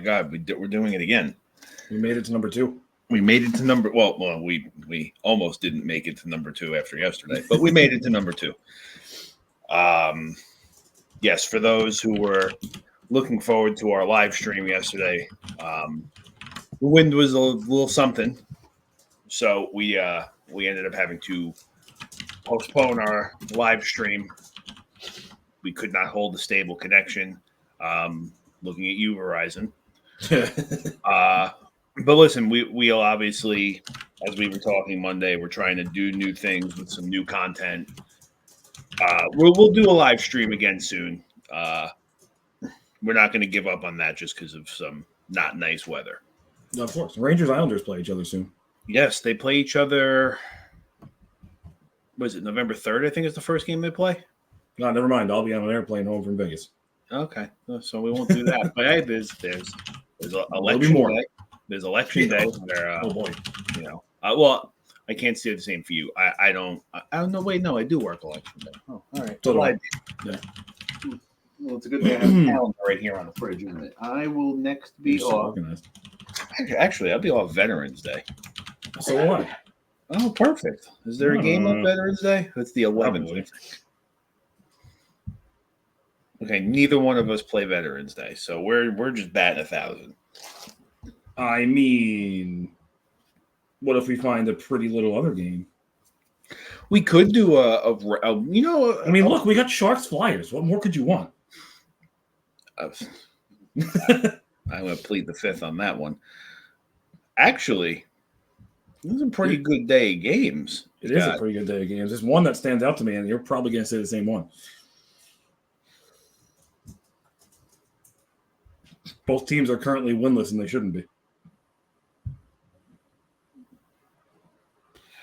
God, we're doing it again. We made it to number 2. We made it to number. Well, we almost didn't make it to number 2 after yesterday, but we made it to number 2. Yes, for those who were looking forward to our live stream yesterday, the wind was a little something, so we ended up having to postpone our live stream. We could not hold a stable connection. Looking at you, Verizon. But listen, we'll obviously, as we were talking Monday, we're trying to do new things with some new content. We'll do a live stream again soon. We're not going to give up on that just because of some not nice weather. No, of course. Rangers Islanders play each other soon. Yes, they play each other. Was it November 3rd? I think is the first game they play. No, never mind. I'll be on an airplane home from Vegas. Okay, so we won't do that. But hey, there's election day. There's election day. Where, oh boy, well, I can't say the same for you. I don't know. Wait, no, I do work election day. Oh, all right. Totally. Yeah. Well, it's a good thing I have a calendar right here on the fridge, isn't it? I will next be off. Actually, I'll be off Veterans Day. So what? Oh, perfect. Is there a game on Veterans Day? It's the 11th. I think. Okay, neither one of us play Veterans Day, so we're just batting 1,000. I mean, what if we find a pretty little other game? We could do I mean, look, we got Sharks Flyers. What more could you want? I'm going to plead the fifth on that one. Actually, it was a pretty good day of games. It is a pretty good day of games. There's one that stands out to me, and you're probably going to say the same one. Both teams are currently winless, and they shouldn't be.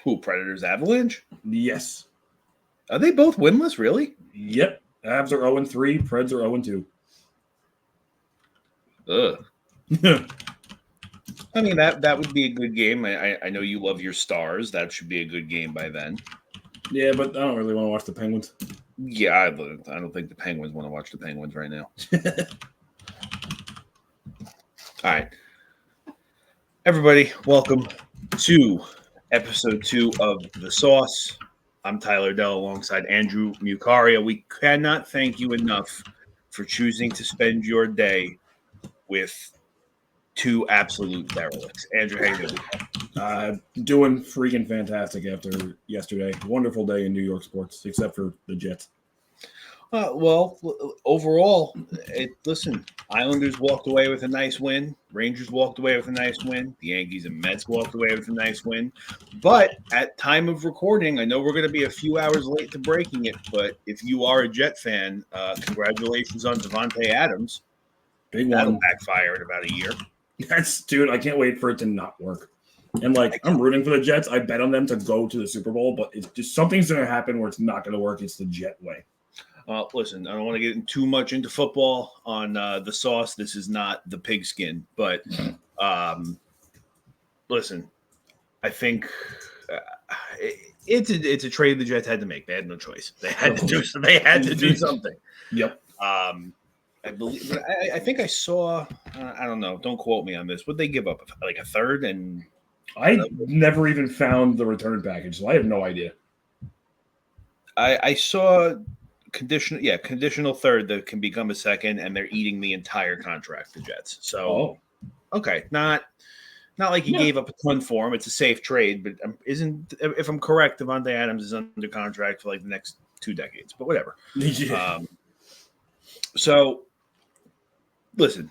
Who, Predators Avalanche? Yes. Are they both winless, really? Yep. Avs are 0-3, Preds are 0-2. Ugh. I mean, that would be a good game. I know you love your Stars. That should be a good game by then. Yeah, but I don't really want to watch the Penguins. Yeah, I don't think the Penguins want to watch the Penguins right now. All right. Everybody, welcome to episode 2 of The Sauce. I'm Tyler Dell alongside Andrew Mucaria. We cannot thank you enough for choosing to spend your day with two absolute derelicts. Andrew, how you doing? Doing freaking fantastic after yesterday. Wonderful day in New York sports, except for the Jets. Well, overall, listen, Islanders walked away with a nice win. Rangers walked away with a nice win. The Yankees and Mets walked away with a nice win. But at time of recording, I know we're going to be a few hours late to breaking it, but if you are a Jet fan, congratulations on Devontae Adams. Big one. That'll backfire in about a year. Dude, I can't wait for it to not work. And, I'm rooting for the Jets. I bet on them to go to the Super Bowl, but it's just something's going to happen where it's not going to work. It's the Jet way. Listen, I don't want to get too much into football on The Sauce. This is not the pigskin, but listen, I think it's a trade the Jets had to make. They had no choice. They had to do something. Yep. I believe. I think I saw. I don't know. Don't quote me on this. Would they give up like a third? And I never even found the return package, so I have no idea. I saw conditional third that can become a second, and they're eating the entire contract, the Jets. So, okay, not like he gave up a ton for him. It's a safe trade, but if I'm correct, Devontae Adams is under contract for like the next 2 decades, but whatever. Yeah. So, listen,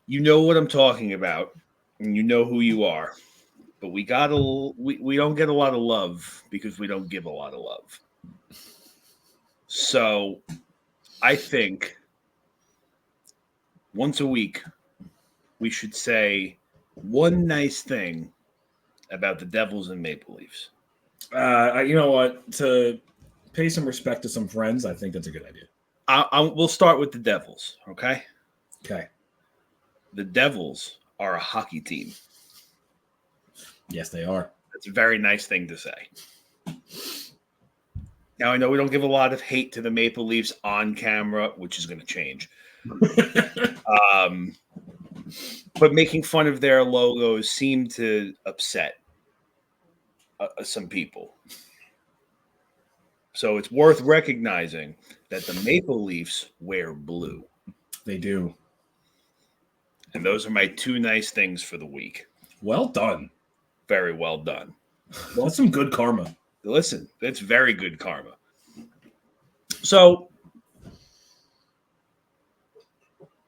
you know what I'm talking about, and you know who you are, but we don't get a lot of love because we don't give a lot of love. So, I think once a week we should say one nice thing about the Devils and Maple Leafs. You know what? To pay some respect to some friends, I think that's a good idea. We'll start with the Devils, okay? Okay. The Devils are a hockey team. Yes, they are. That's a very nice thing to say. Now, I know we don't give a lot of hate to the Maple Leafs on camera, which is going to change. but making fun of their logos seemed to upset some people. So it's worth recognizing that the Maple Leafs wear blue. They do. And those are my two nice things for the week. Well done. Very well done. Well, that's some good karma. Listen, that's very good karma. So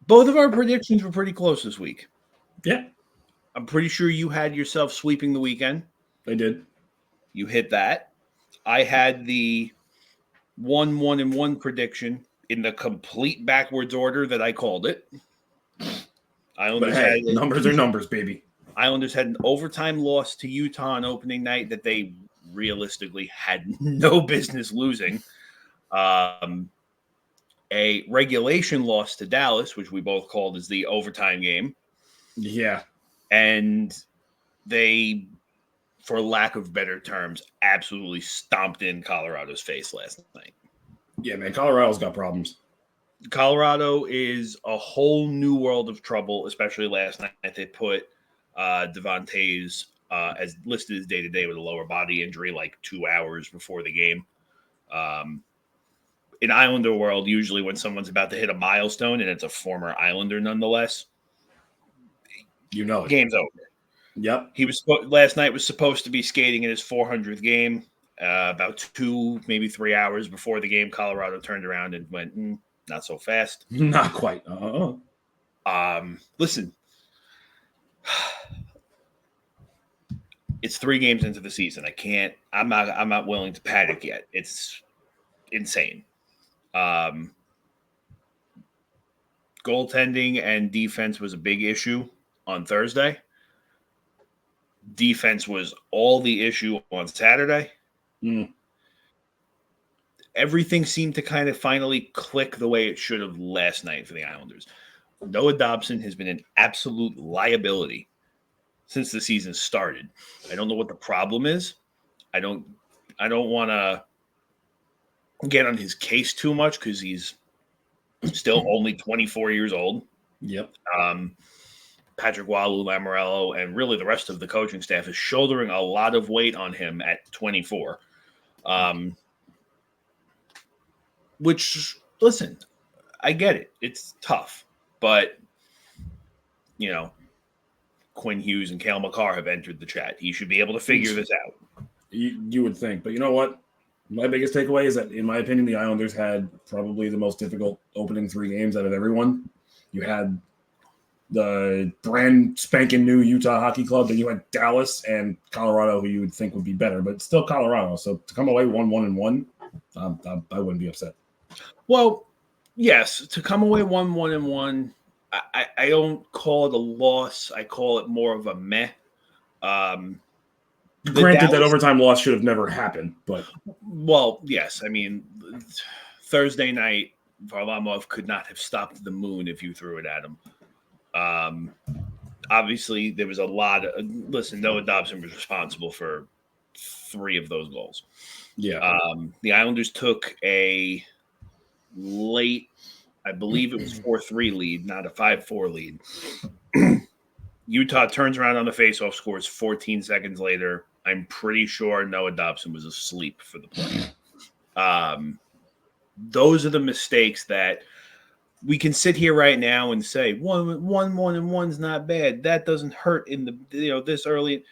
both of our predictions were pretty close this week. Yeah. I'm pretty sure you had yourself sweeping the weekend. I did. You hit that. I had the 1-1-1 prediction in the complete backwards order that I called it. But hey, numbers are numbers, baby. Islanders had an overtime loss to Utah on opening night that they realistically had no business losing. A regulation loss to Dallas, which we both called as the overtime game. Yeah. And they, for lack of better terms, absolutely stomped in Colorado's face last night. Yeah, man, Colorado's got problems. Colorado is a whole new world of trouble, especially last night. They put Devontae's as listed as day-to-day with a lower body injury like 2 hours before the game. In Islander world, usually when someone's about to hit a milestone and it's a former Islander nonetheless, you know it. Game's over. Yep. He was last night was supposed to be skating in his 400th game. About 2, maybe 3 hours before the game, Colorado turned around and went, not so fast. Not quite. Listen, it's 3 games into the season. I'm not willing to panic yet. It's insane. Goaltending and defense was a big issue on Thursday. Defense was all the issue on Saturday. Everything seemed to kind of finally click the way it should have last night for the Islanders. Noah Dobson has been an absolute liability since the season started. I don't know what the problem is. I don't want to get on his case too much because he's still only 24 years old. Yep. Patrick Waugh, Lamoriello, and really the rest of the coaching staff is shouldering a lot of weight on him at 24. Which, listen, I get it. It's tough. But, Quinn Hughes and Cale Makar have entered the chat. He should be able to figure this out. You would think. But you know what? My biggest takeaway is that, in my opinion, the Islanders had probably the most difficult opening 3 games out of everyone. You had the brand spanking new Utah Hockey Club, then you had Dallas and Colorado, who you would think would be better, but still Colorado. So to come away 1-1-1, I wouldn't be upset. Well, yes, to come away 1-1-1, I don't call it a loss. I call it more of a meh. Granted, that overtime loss should have never happened, but well, yes. I mean, Thursday night, Varlamov could not have stopped the moon if you threw it at him. Obviously, there was a lot of Noah Dobson was responsible for 3 of those goals. Yeah. The Islanders took a late, I believe it was 4-3 lead, not a 5-4 lead. Utah turns around on the faceoff, scores 14 seconds later. I'm pretty sure Noah Dobson was asleep for the play. Those are the mistakes that we can sit here right now and say 1-1-1's not bad. That doesn't hurt in the this early.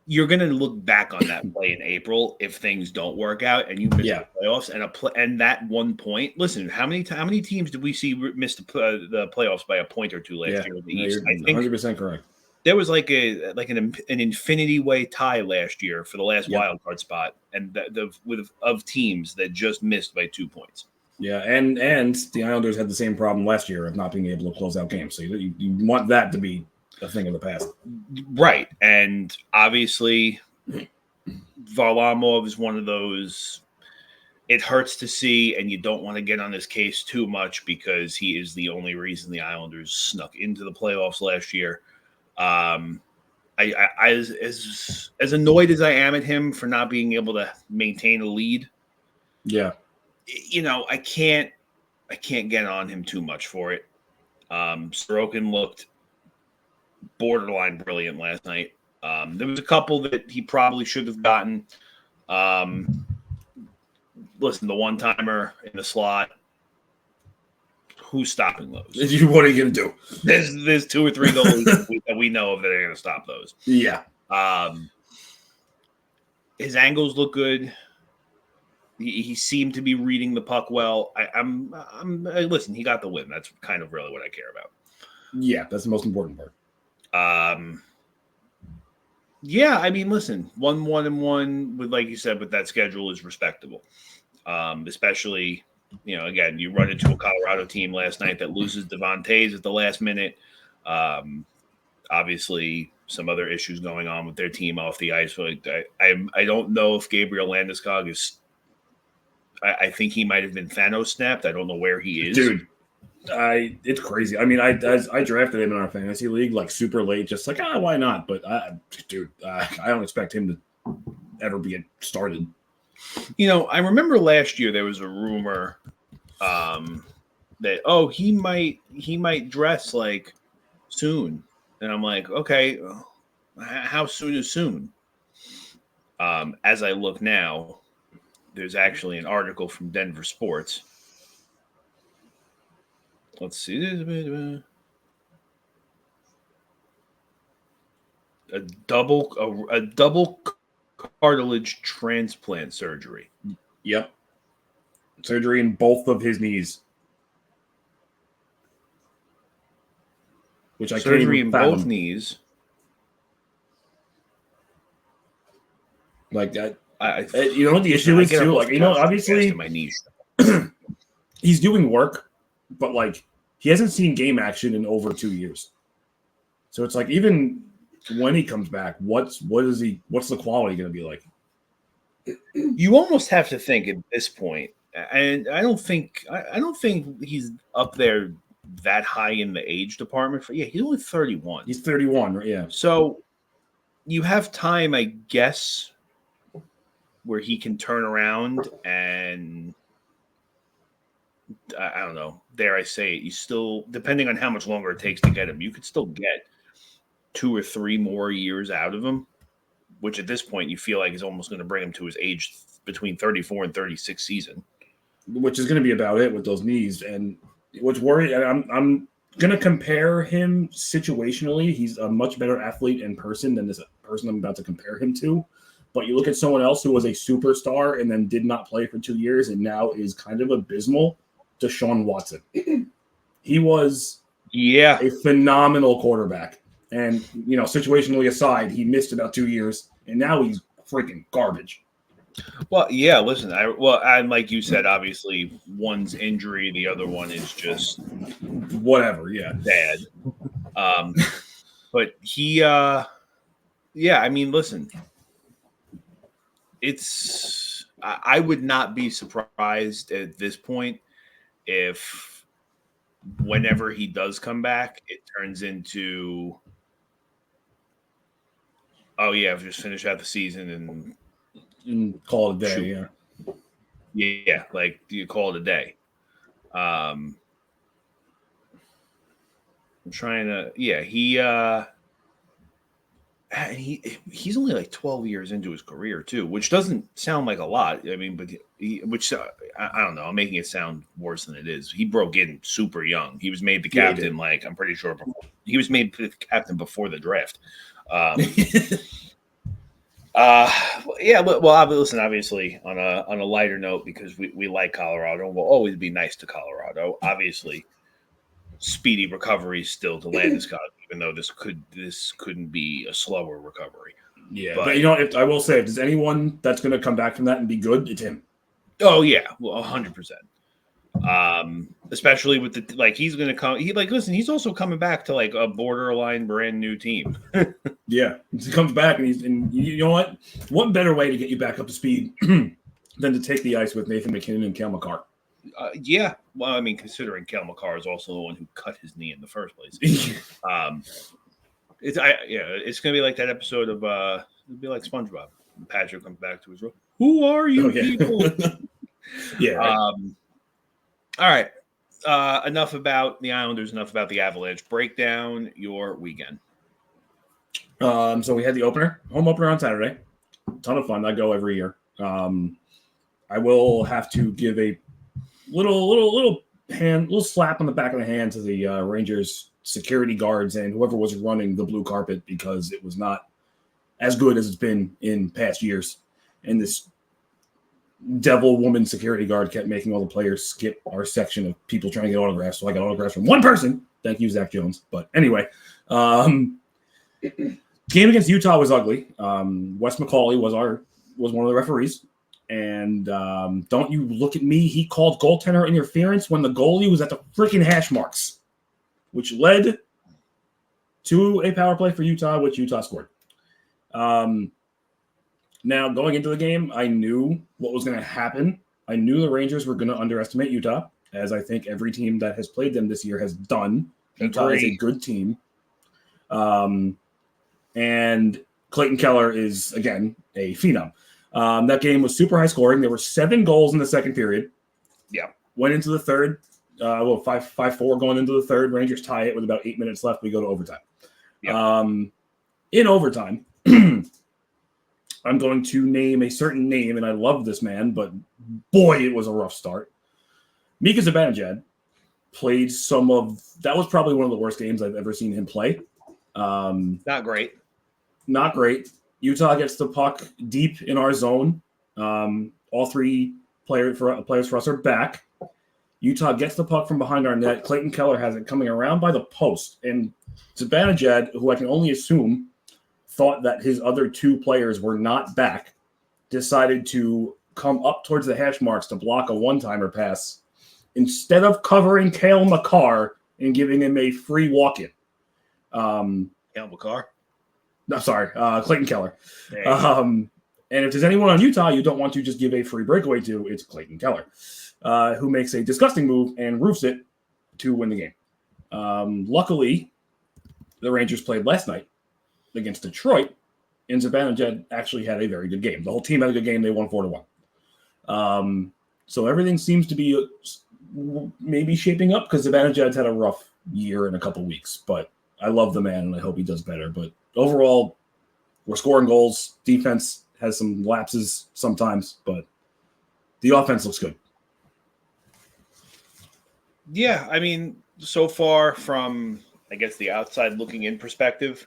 You're going to look back on that play in April if things don't work out and you miss the playoffs and that 1 point. Listen, how many teams did we see miss the playoffs by a point or 2 last year in the East? I think 100% correct. There was like an infinity way tie last year for the last wild card spot, and of teams that just missed by 2 points. Yeah, and the Islanders had the same problem last year of not being able to close out games. So you want that to be a thing of the past, right? And obviously, Varlamov is one of those. It hurts to see, and you don't want to get on his case too much because he is the only reason the Islanders snuck into the playoffs last year. I as annoyed as I am at him for not being able to maintain a lead. Yeah. I can't get on him too much for it. Sorokin looked borderline brilliant last night. There was a couple that he probably should have gotten. Listen, the one-timer in the slot, who's stopping those? What are you going to do? There's 2 or 3 goalies that we know of that are going to stop those. Yeah. His angles look good. He seemed to be reading the puck well. Listen, he got the win. That's kind of really what I care about. Yeah, that's the most important part. Yeah, I mean, listen, 1-1-1 with, like you said, with that schedule is respectable. Especially, again, you run into a Colorado team last night that loses Devon Toews at the last minute. Obviously, some other issues going on with their team off the ice. I don't know if Gabriel Landeskog is. I think he might have been Thanos snapped. I don't know where he is, dude. It's crazy. I mean, I drafted him in our fantasy league like super late, just like why not? But I don't expect him to ever be started. I remember last year there was a rumor that he might dress like soon, and I'm like, okay, how soon is soon? As I look now, there's actually an article from Denver Sports. Let's see. A double cartilage transplant surgery. Yep. Surgery in both of his knees. Which I can't even fathom. Both knees. Like that. You know what the issue is too? Like, obviously my knees. He's doing work, but like he hasn't seen game action in over 2 years. So it's like even when he comes back, what's the quality going to be like? You almost have to think at this point, and I don't think he's up there that high in the age department. He's only 31. He's 31, right? Yeah. So you have time, I guess, where he can turn around and I don't know, dare I say it, you still, depending on how much longer it takes to get him, you could still get 2 or 3 more years out of him, which at this point you feel like is almost going to bring him to his age between 34 and 36 season. Which is going to be about it with those knees. And what's worried, I'm going to compare him situationally. He's a much better athlete in person than this person I'm about to compare him to. But you look at someone else who was a superstar and then did not play for 2 years and now is kind of abysmal, Deshaun Watson. He was a phenomenal quarterback. And, situationally aside, he missed about 2 years, and now he's freaking garbage. Well, yeah, listen, and like you said, obviously, one's injury, the other one is just whatever, bad. But he, I mean, listen, I would not be surprised at this point if whenever he does come back, it turns into, just finish out the season and call it a day. Yeah, like you call it a day. I'm trying to. He's only like 12 years into his career too, which doesn't sound like a lot. I mean, but I don't know. I'm making it sound worse than it is. He broke in super young. He was made the captain. I'm pretty sure he was made the captain before the draft. Well, listen, obviously on a lighter note, because we like Colorado, we'll always be nice to Colorado. Obviously, speedy recovery still to Landeskog, even though this couldn't be a slower recovery. Yeah, but if I will say, if there's anyone that's going to come back from that and be good, it's him. Oh yeah, well, 100%. Especially with he's going to come. Listen, he's also coming back to like a borderline brand new team. Yeah, he comes back and you know what? What better way to get you back up to speed than to take the ice with Nathan MacKinnon and Cale Makar? Yeah. Well, I mean, considering Cale Makar is also the one who cut his knee in the first place. It's gonna be like that episode of it'll be like SpongeBob. Patrick comes back to his room. Who are you people? Yeah. All right. enough about the Islanders, enough about the Avalanche. Break down your weekend. So we had the home opener on Saturday. Ton of fun. I go every year. I will have to give a little slap on the back of the hand to the Rangers security guards and whoever was running the blue carpet, because it was not as good as it's been in past years. And this devil woman security guard kept making all the players skip our section of people trying to get autographs. So I got autographs from one person. Thank you, Zach Jones. But anyway, game against Utah was ugly. Wes McCauley was one of the referees. And don't you look at me. He called goaltender interference when the goalie was at the freaking hash marks, which led to a power play for Utah, which Utah scored. Now, going into the game, I knew what was going to happen. I knew the Rangers were going to underestimate Utah, as I think every team that has played them this year has done. Utah is a good team. And Clayton Keller is, again, a phenom. That game was super high scoring. There were 7 goals in the second period. Yeah. Went into the third. 5-4 going into the third. Rangers tie it with about 8 minutes left. We go to overtime. Yeah. In overtime, I'm going to name a certain name, and I love this man, but boy, it was a rough start. Mika Zibanejad played that was probably one of the worst games I've ever seen him play. Not great. Not great. Utah gets the puck deep in our zone. All 3 players for us are back. Utah gets the puck from behind our net. Clayton Keller has it coming around by the post. And Zibanejad, who I can only assume thought that his other 2 players were not back, decided to come up towards the hash marks to block a one-timer pass instead of covering Cale Makar and giving him a free walk-in. Cale Makar? No, sorry, Clayton Keller. And if there's anyone on Utah you don't want to just give a free breakaway to, it's Clayton Keller, who makes a disgusting move and roofs it to win the game. Luckily, the Rangers played last night against Detroit, and Zibanejad actually had a very good game. The whole team had a good game. They won 4-1. So everything seems to be maybe shaping up, because Zibanejad's had a rough year in a couple weeks. But I love the man, and I hope he does better. But overall, we're scoring goals. Defense has some lapses sometimes, but the offense looks good. Yeah, I mean, so far from, I guess, the outside looking in perspective,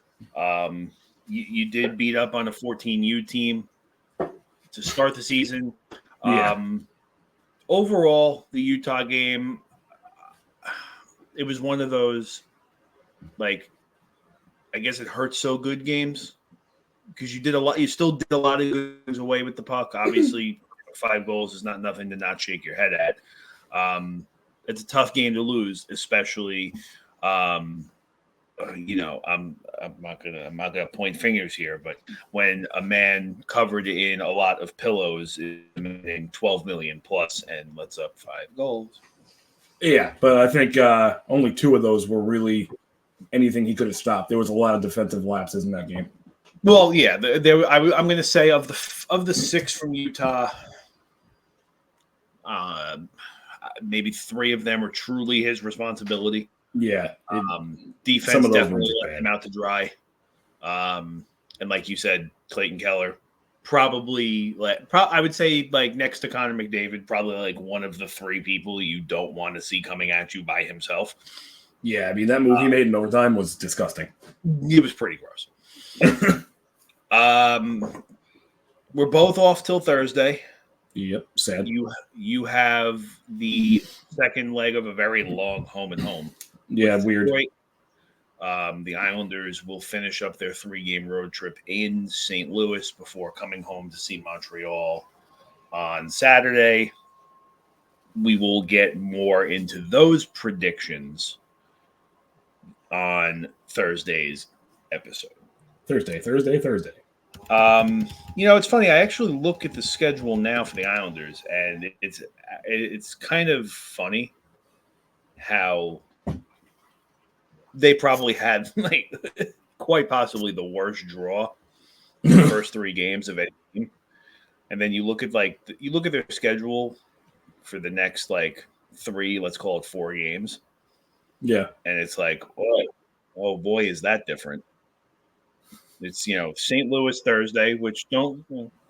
you did beat up on a 14U team to start the season. Yeah. Overall, the Utah game, it was one of those, like, I guess it hurts so good games, because you still did a lot of good away with the puck. Obviously, 5 goals is not nothing to not shake your head at. It's a tough game to lose, especially, I'm not gonna point fingers here, but when a man covered in a lot of pillows is in 12 million plus and lets up 5 goals. Yeah, but I think only 2 of those were really anything he could have stopped. There was a lot of defensive lapses in that game. Well, yeah, I'm going to say of the 6 from Utah, maybe 3 of them are truly his responsibility. Yeah. Defense definitely let him out to dry. And like you said, Clayton Keller, I would say, like, next to Connor McDavid, probably like one of the 3 people you don't want to see coming at you by himself. Yeah, I mean, that move he made in overtime was disgusting. It was pretty gross. We're both off till Thursday. Yep, sad. You have the second leg of a very long home and home. Yeah, weird. The Islanders will finish up their 3-game road trip in St. Louis before coming home to see Montreal on Saturday. We will get more into those predictions on Thursday's episode. Thursday. It's funny. I actually look at the schedule now for the Islanders, and it's kind of funny how they probably had, like, quite possibly the worst draw in the first 3 games of any team. And then you look at their schedule for the next, like, 3, let's call it 4 games. Yeah. And it's like, oh boy, is that different. It's, St. Louis Thursday, which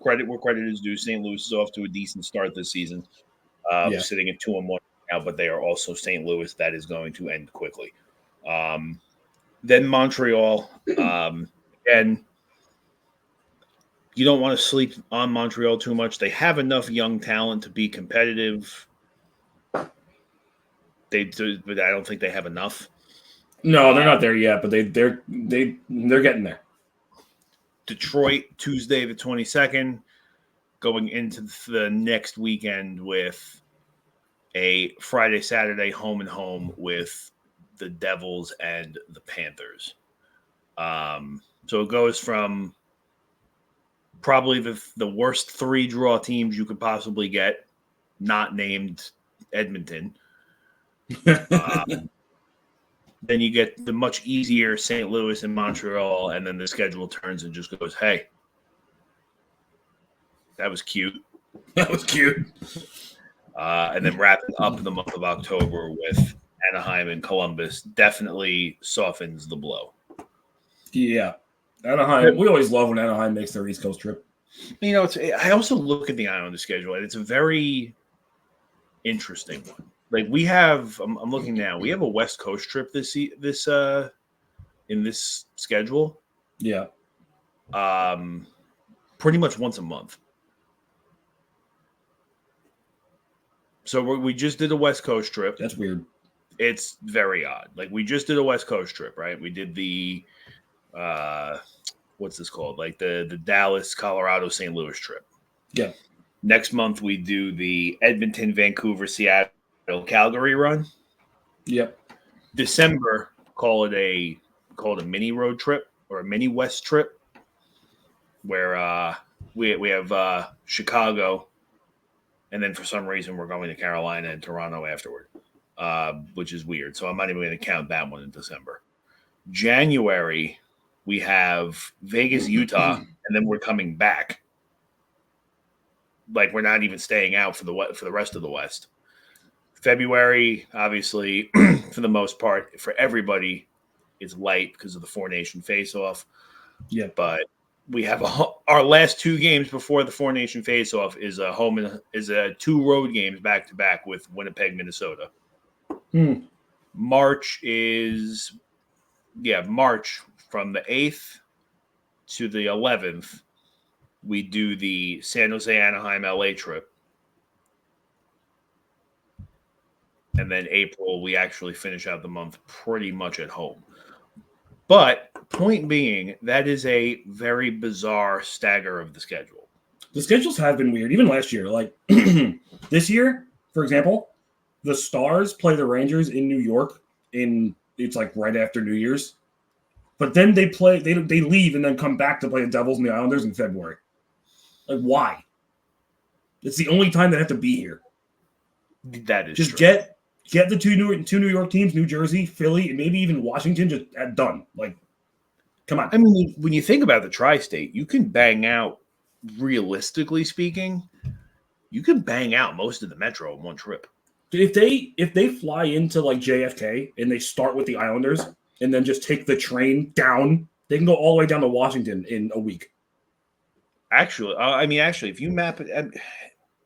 credit where credit is due. St. Louis is off to a decent start this season, sitting at 2-1 now, but they are also St. Louis. That is going to end quickly. Then Montreal, and you don't want to sleep on Montreal too much. They have enough young talent to be competitive. They do, but I don't think they have enough. No, they're not there yet, but they're getting there. Detroit, Tuesday the 22nd, going into the next weekend with a Friday, Saturday home and home with the Devils and the Panthers. So it goes from probably the worst 3 draw teams you could possibly get, not named Edmonton. Then you get the much easier St. Louis and Montreal, and then the schedule turns and just goes, hey, that was cute. That was cute. And then wrapping up the month of October with Anaheim and Columbus definitely softens the blow. Yeah. Anaheim, we always love when Anaheim makes their East Coast trip. I also look at the Islander schedule, and it's a very interesting one. Like I'm looking now. We have a West Coast trip in this schedule. Yeah. Pretty much once a month. So we just did a West Coast trip. That's weird. It's very odd. Like we just did a West Coast trip, right? We did the what's this called? Like the Dallas, Colorado, St. Louis trip. Yeah. Next month we do the Edmonton, Vancouver, Seattle, Calgary run. Yep. December, call it a mini road trip or a mini West trip, where we have Chicago, and then for some reason we're going to Carolina and Toronto afterward, which is weird. So I'm not even going to count that one in December. January, we have Vegas, Utah, and then we're coming back. Like we're not even staying out for the rest of the West. February, obviously, for the most part, for everybody, it's light because of the Four Nation face-off. Yeah, but we have our last 2 games before the Four Nation face-off is a 2 road games back to back with Winnipeg, Minnesota. March from the 8th to the 11th. We do the San Jose, Anaheim, LA trip. And then April, we actually finish out the month pretty much at home. But point being, that is a very bizarre stagger of the schedule. The schedules have been weird, even last year. Like this year, for example, the Stars play the Rangers in New York it's like right after New Year's. But then they leave and then come back to play the Devils and the Islanders in February. Like, why? It's the only time they have to be here. That is just true. Get the two New York teams, New Jersey, Philly, and maybe even Washington, just done. Like, come on. I mean, when you think about the tri-state, you can bang out, realistically speaking, you can bang out most of the Metro in one trip. If they fly into like JFK and they start with the Islanders and then just take the train down, they can go all the way down to Washington in a week. Actually, if you map it,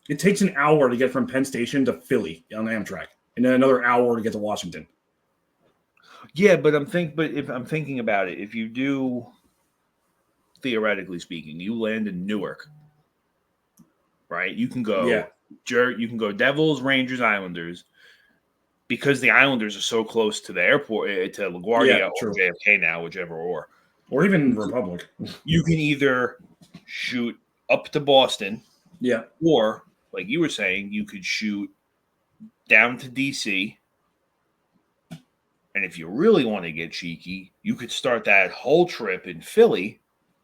it takes an hour to get from Penn Station to Philly on Amtrak, and then another hour to get to Washington. Yeah, but if I'm thinking about it, if you do, theoretically speaking, you land in Newark, right? You can go, you can go Devils, Rangers, Islanders, because the Islanders are so close to the airport, to LaGuardia or JFK now, whichever, or even Republic. You can either shoot up to Boston, or like you were saying, you could shoot down to DC. And if you really want to get cheeky, you could start that whole trip in Philly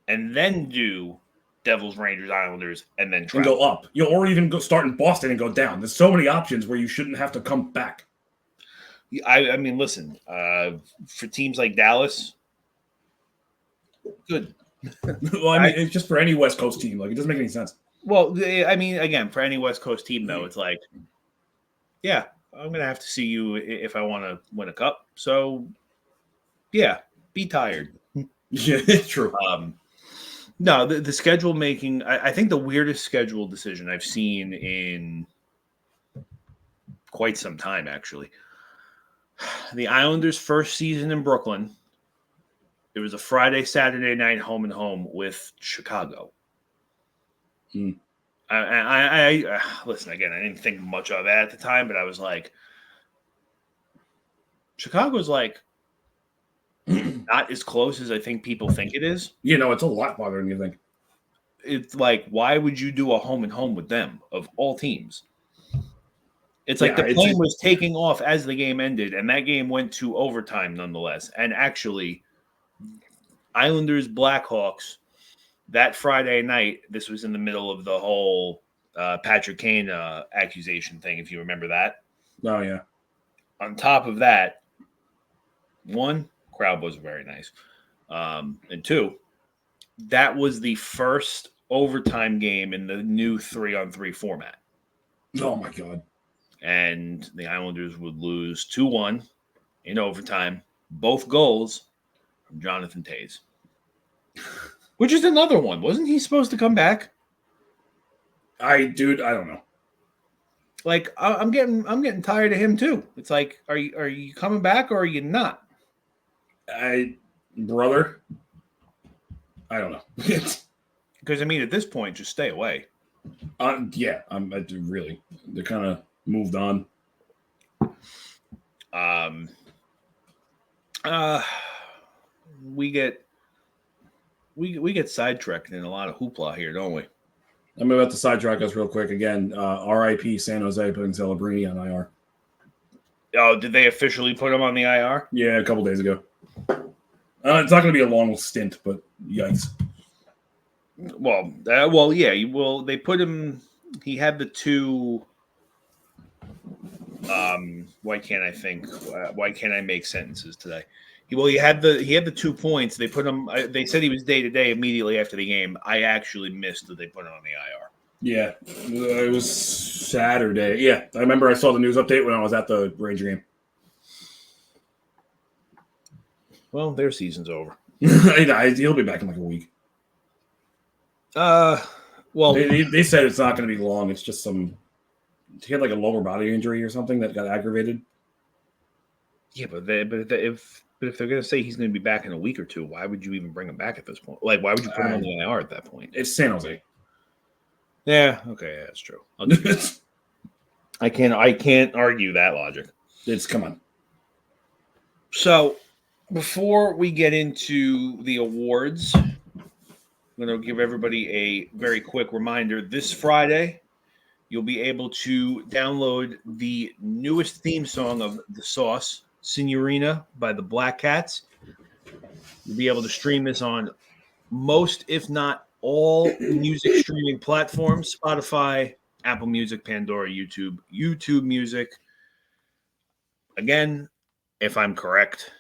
and then do Devils, Rangers, Islanders, and then travel. And go up. Or even go start in Boston and go down. There's so many options where you shouldn't have to come back. I mean, listen, for teams like Dallas, good. Well, I mean, it's just for any West Coast team. Like, it doesn't make any sense. Well, I mean, again, for any West Coast team, though, it's like, yeah, I'm gonna have to see you if I want to win a cup. So, yeah, be tired. Yeah, true. No, the schedule making. I think the weirdest schedule decision I've seen in quite some time, actually. The Islanders' first season in Brooklyn. It was a Friday, Saturday night home and home with Chicago. Hmm. I listen again. I didn't think much of that at the time, but I was like, Chicago's like not as close as I think people think it is. You know, it's a lot farther than you think. It's like, why would you do a home and home with them of all teams? It's like the plane was taking off as the game ended, and that game went to overtime nonetheless. And actually, Islanders Blackhawks that Friday night. This was in the middle of the whole Patrick Kane accusation thing, if you remember that. Oh yeah. On top of that, one, crowd was very nice, and two, that was the first overtime game in the new 3-on-3 format. Oh my god. And the Islanders would lose 2-1 in overtime. Both goals from Jonathan Toews. Which is another one. Wasn't he supposed to come back? I don't know. Like I'm getting tired of him too. It's like, are you coming back or are you not? Brother, I don't know. Because I mean, at this point, just stay away. Yeah, I do really. They're kind of moved on. We get sidetracked in a lot of hoopla here, don't we? I'm about to sidetrack us real quick again. RIP San Jose putting Celebrini on IR. Oh, did they officially put him on the IR? Yeah, a couple days ago. It's not going to be a long stint, but yikes. Well, yeah. They put him. He had the two. Why can't I think? Why can't I make sentences today? He had the 2 points. They put him. They said he was day to day immediately after the game. I actually missed that they put him on the IR. Yeah, it was Saturday. Yeah, I remember I saw the news update when I was at the Ranger game. Well, their season's over. He'll be back in like a week. Well, they said it's not going to be long. It's just he had like a lower body injury or something that got aggravated. Yeah, but if they're going to say he's going to be back in a week or two, why would you even bring him back at this point? Like, why would you put him on the IR at that point? It's San Jose. Yeah. Okay. Yeah, that's true. I can't argue that logic. Come on. So, before we get into the awards, I'm going to give everybody a very quick reminder. This Friday, you'll be able to download the newest theme song of The Sauce, Signorina by the Black Cats. You'll be able to stream this on most, if not all, music streaming platforms: Spotify, Apple Music, Pandora, YouTube Music. Again, if I'm correct,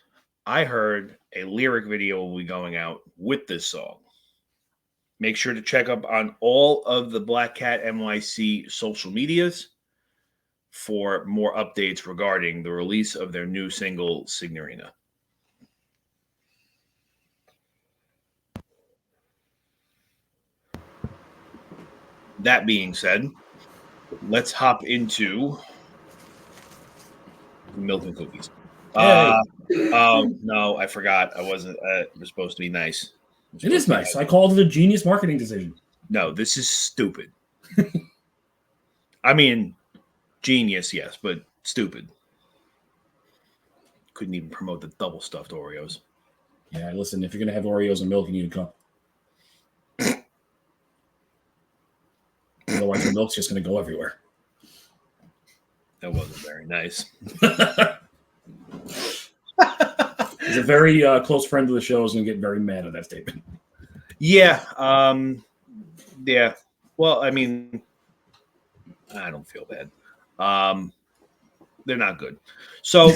I heard a lyric video will be going out with this song. Make sure to check up on all of the Black Cat NYC social medias for more updates regarding the release of their new single, Signorina. That being said, let's hop into milk and cookies. No, I forgot. I wasn't. It was supposed to be nice. It is nice. I called it a genius marketing decision. No, this is stupid. I mean, genius, yes, but stupid. Couldn't even promote the double stuffed Oreos. Yeah, listen, if you're going to have Oreos and milk, you need a cup. Otherwise, the milk's just going to go everywhere. That wasn't very nice. He's a very close friend of the show is going to get very mad at that statement. Yeah. Yeah. Well, I mean, I don't feel bad. They're not good. So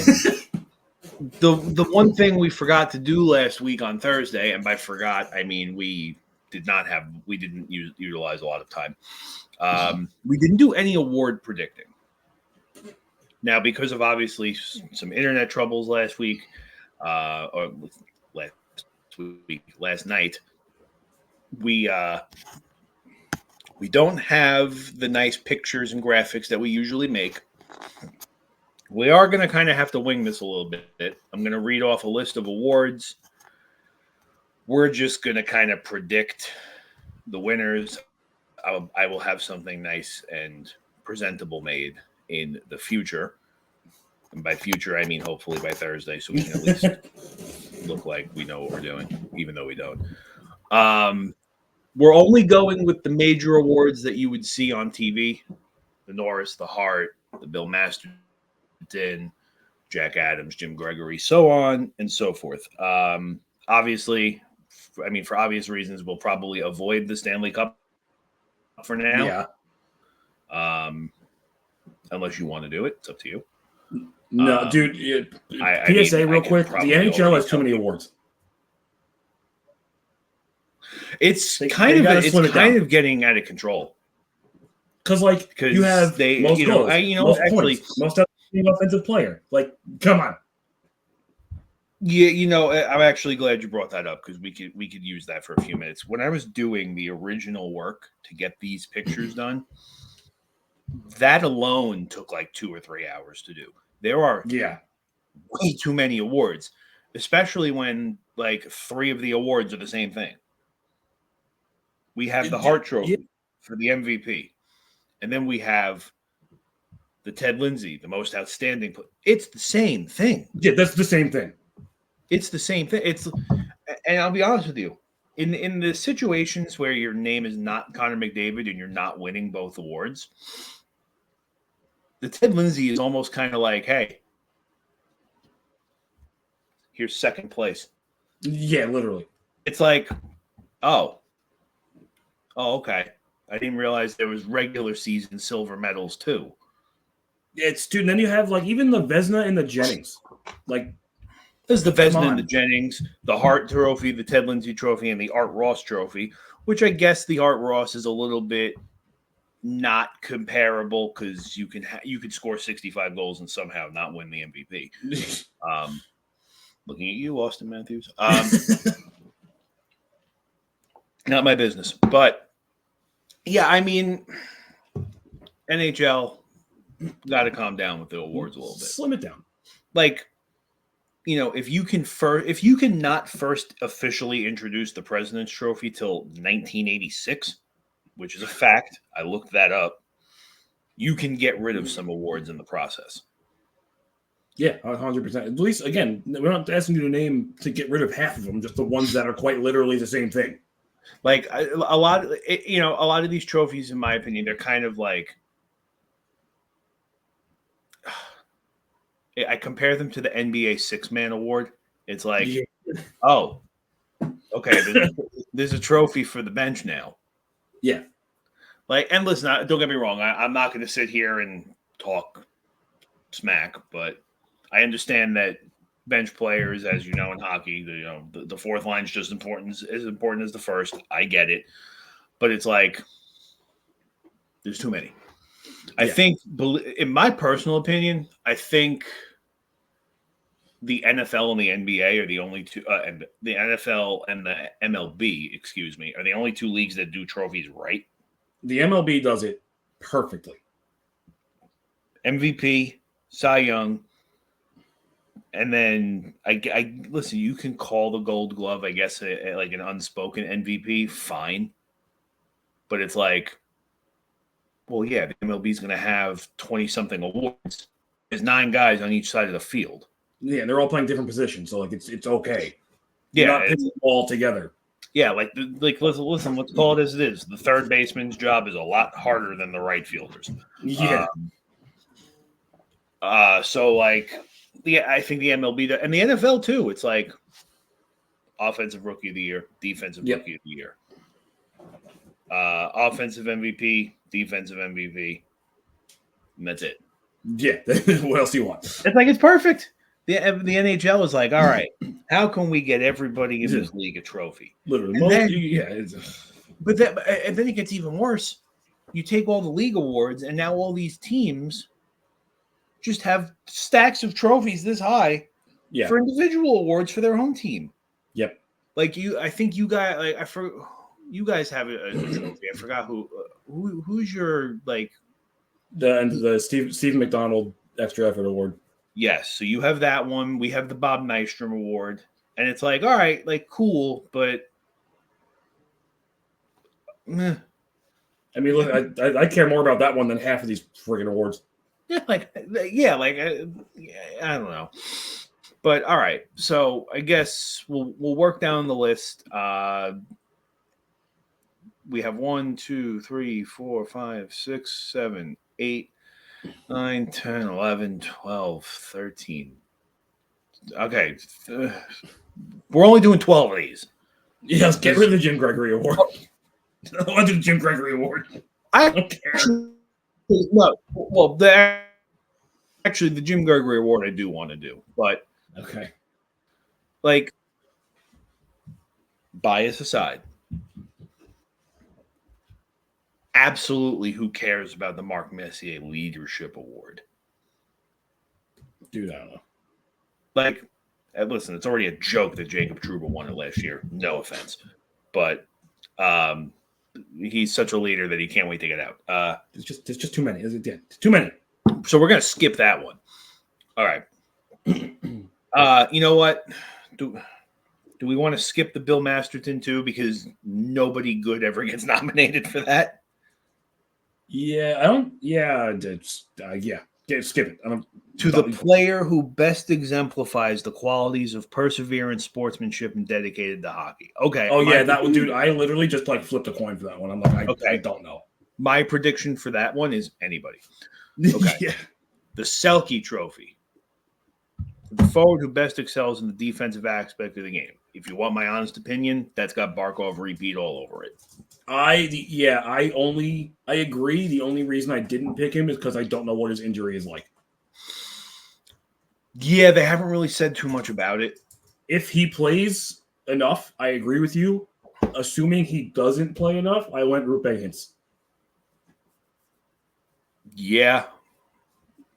the one thing we forgot to do last week on Thursday, and by forgot, I mean we didn't utilize a lot of time. We didn't do any award predicting. Now, because of obviously some internet troubles last week, or last night, we don't have the nice pictures and graphics that we usually make. We are going to kind of have to wing this a little bit. I'm going to read off a list of awards. We're just going to kind of predict the winners. I will have something nice and presentable made in the future. And by future, I mean hopefully by Thursday, so we can at least look like we know what we're doing, even though we don't. We're only going with the major awards that you would see on TV: the Norris, the Hart, the Bill Masterton, Jack Adams, Jim Gregory, so on and so forth. Obviously, I mean, for obvious reasons, we'll probably avoid the Stanley Cup for now. Yeah. Unless you want to do it, it's up to you. No, dude. PSA, real quick. The NHL has too many awards. It's kind of getting out of control. Because you have most goals, most points, most offensive player. Like, come on. Yeah, I'm actually glad you brought that up because we could use that for a few minutes. When I was doing the original work to get these pictures done, that alone took like 2 or 3 hours to do. There are way too many awards, especially when like 3 of the awards are the same thing. We have the Hart Trophy for the MVP, and then we have the Ted Lindsay, the most outstanding. It's the same thing. Yeah, that's the same thing. It's the same thing. And I'll be honest with you, in the situations where your name is not Connor McDavid and you're not winning both awards, the Ted Lindsay is almost kind of like, hey, here's second place. Yeah, literally. It's like, oh, okay. I didn't realize there was regular season silver medals too. Dude, and then you have like even the Vezina and the Jennings. Like, there's the Vezina and the Jennings, the Hart Trophy, the Ted Lindsay Trophy, and the Art Ross Trophy, which I guess the Art Ross is a little bit not comparable because you could score 65 goals and somehow not win the MVP. Looking at you, Austin Matthews. Not my business. But, yeah, I mean, NHL got to calm down with the awards a little bit. Slim it down. Like, if you can not first officially introduce the President's Trophy till 1986, which is a fact, I looked that up, you can get rid of some awards in the process. Yeah, 100%. At least, again, we're not asking you to get rid of half of them, just the ones that are quite literally the same thing. Like a lot of these trophies, in my opinion, they're kind of like, I compare them to the NBA Six-Man Award. It's like, oh, okay, there's a trophy for the bench now. Yeah. Like, and listen, don't get me wrong. I'm not going to sit here and talk smack, but I understand that bench players, as you know, in hockey, the fourth line is just as important as the first. I get it. But it's like, there's too many. I think, in my personal opinion, I think the NFL and the NBA are the only two, and the NFL and the MLB, excuse me, are the only two leagues that do trophies right. The MLB does it perfectly. MVP, Cy Young, and then I listen. You can call the Gold Glove, I guess, like an unspoken MVP, fine, but it's like, well, yeah, the MLB is going to have 20-something awards. There's 9 guys on each side of the field. Yeah, and they're all playing different positions, so like it's okay. Yeah, you're not pitching the ball together. Yeah, like listen, let's call it as it is. The third baseman's job is a lot harder than the right fielder's. Yeah. So like, yeah, I think the MLB and the NFL too. It's like offensive rookie of the year, defensive rookie of the year, offensive MVP, defensive MVP, and that's it. Yeah, what else do you want? It's like it's perfect. The NHL is like, all right, how can we get everybody in this league a trophy? Literally, but then it gets even worse. You take all the league awards, and now all these teams just have stacks of trophies this high Yeah. for individual awards for their home team. Yep. Like I think you guys, you guys have a trophy. I forgot who's your like. The Steve McDonald Extra Effort Award. Yes, so you have that one. We have the Bob Nystrom Award, and it's like, all right, like cool, but meh. I mean, look, I care more about that one than half of these friggin' awards. I don't know. But all right, so I guess we'll work down the list. We have 1, 2, 3, 4, 5, 6, 7, 8, 9, 10, 11, 12, 13. Okay. We're only doing 12 of these. Yes, get rid of the Jim Gregory Award. I'll do the Jim Gregory Award. I don't care. No, well, actually, the Jim Gregory Award I do want to do, but okay, like bias aside, absolutely, who cares about the Mark Messier Leadership Award? Dude, I don't know. Like, listen, it's already a joke that Jacob Trouba won it last year. No offense, but he's such a leader that he can't wait to get out. There's just too many. Too many. So we're gonna skip that one. All right. You know what? Do we want to skip the Bill Masterton too? Because nobody good ever gets nominated for that. Yeah, I don't. Yeah, skip it. To the player who best exemplifies the qualities of perseverance, sportsmanship, and dedicated to hockey. Okay. Oh yeah, that one, dude. I literally just like flipped a coin for that one. I'm like, I don't know. My prediction for that one is anybody. Okay. Yeah. The Selke Trophy. The forward who best excels in the defensive aspect of the game. If you want my honest opinion, that's got Barkov repeat all over it. I agree. The only reason I didn't pick him is because I don't know what his injury is like. Yeah, they haven't really said too much about it. If he plays enough, I agree with you. Assuming he doesn't play enough, I went Roope Hintz. Yeah,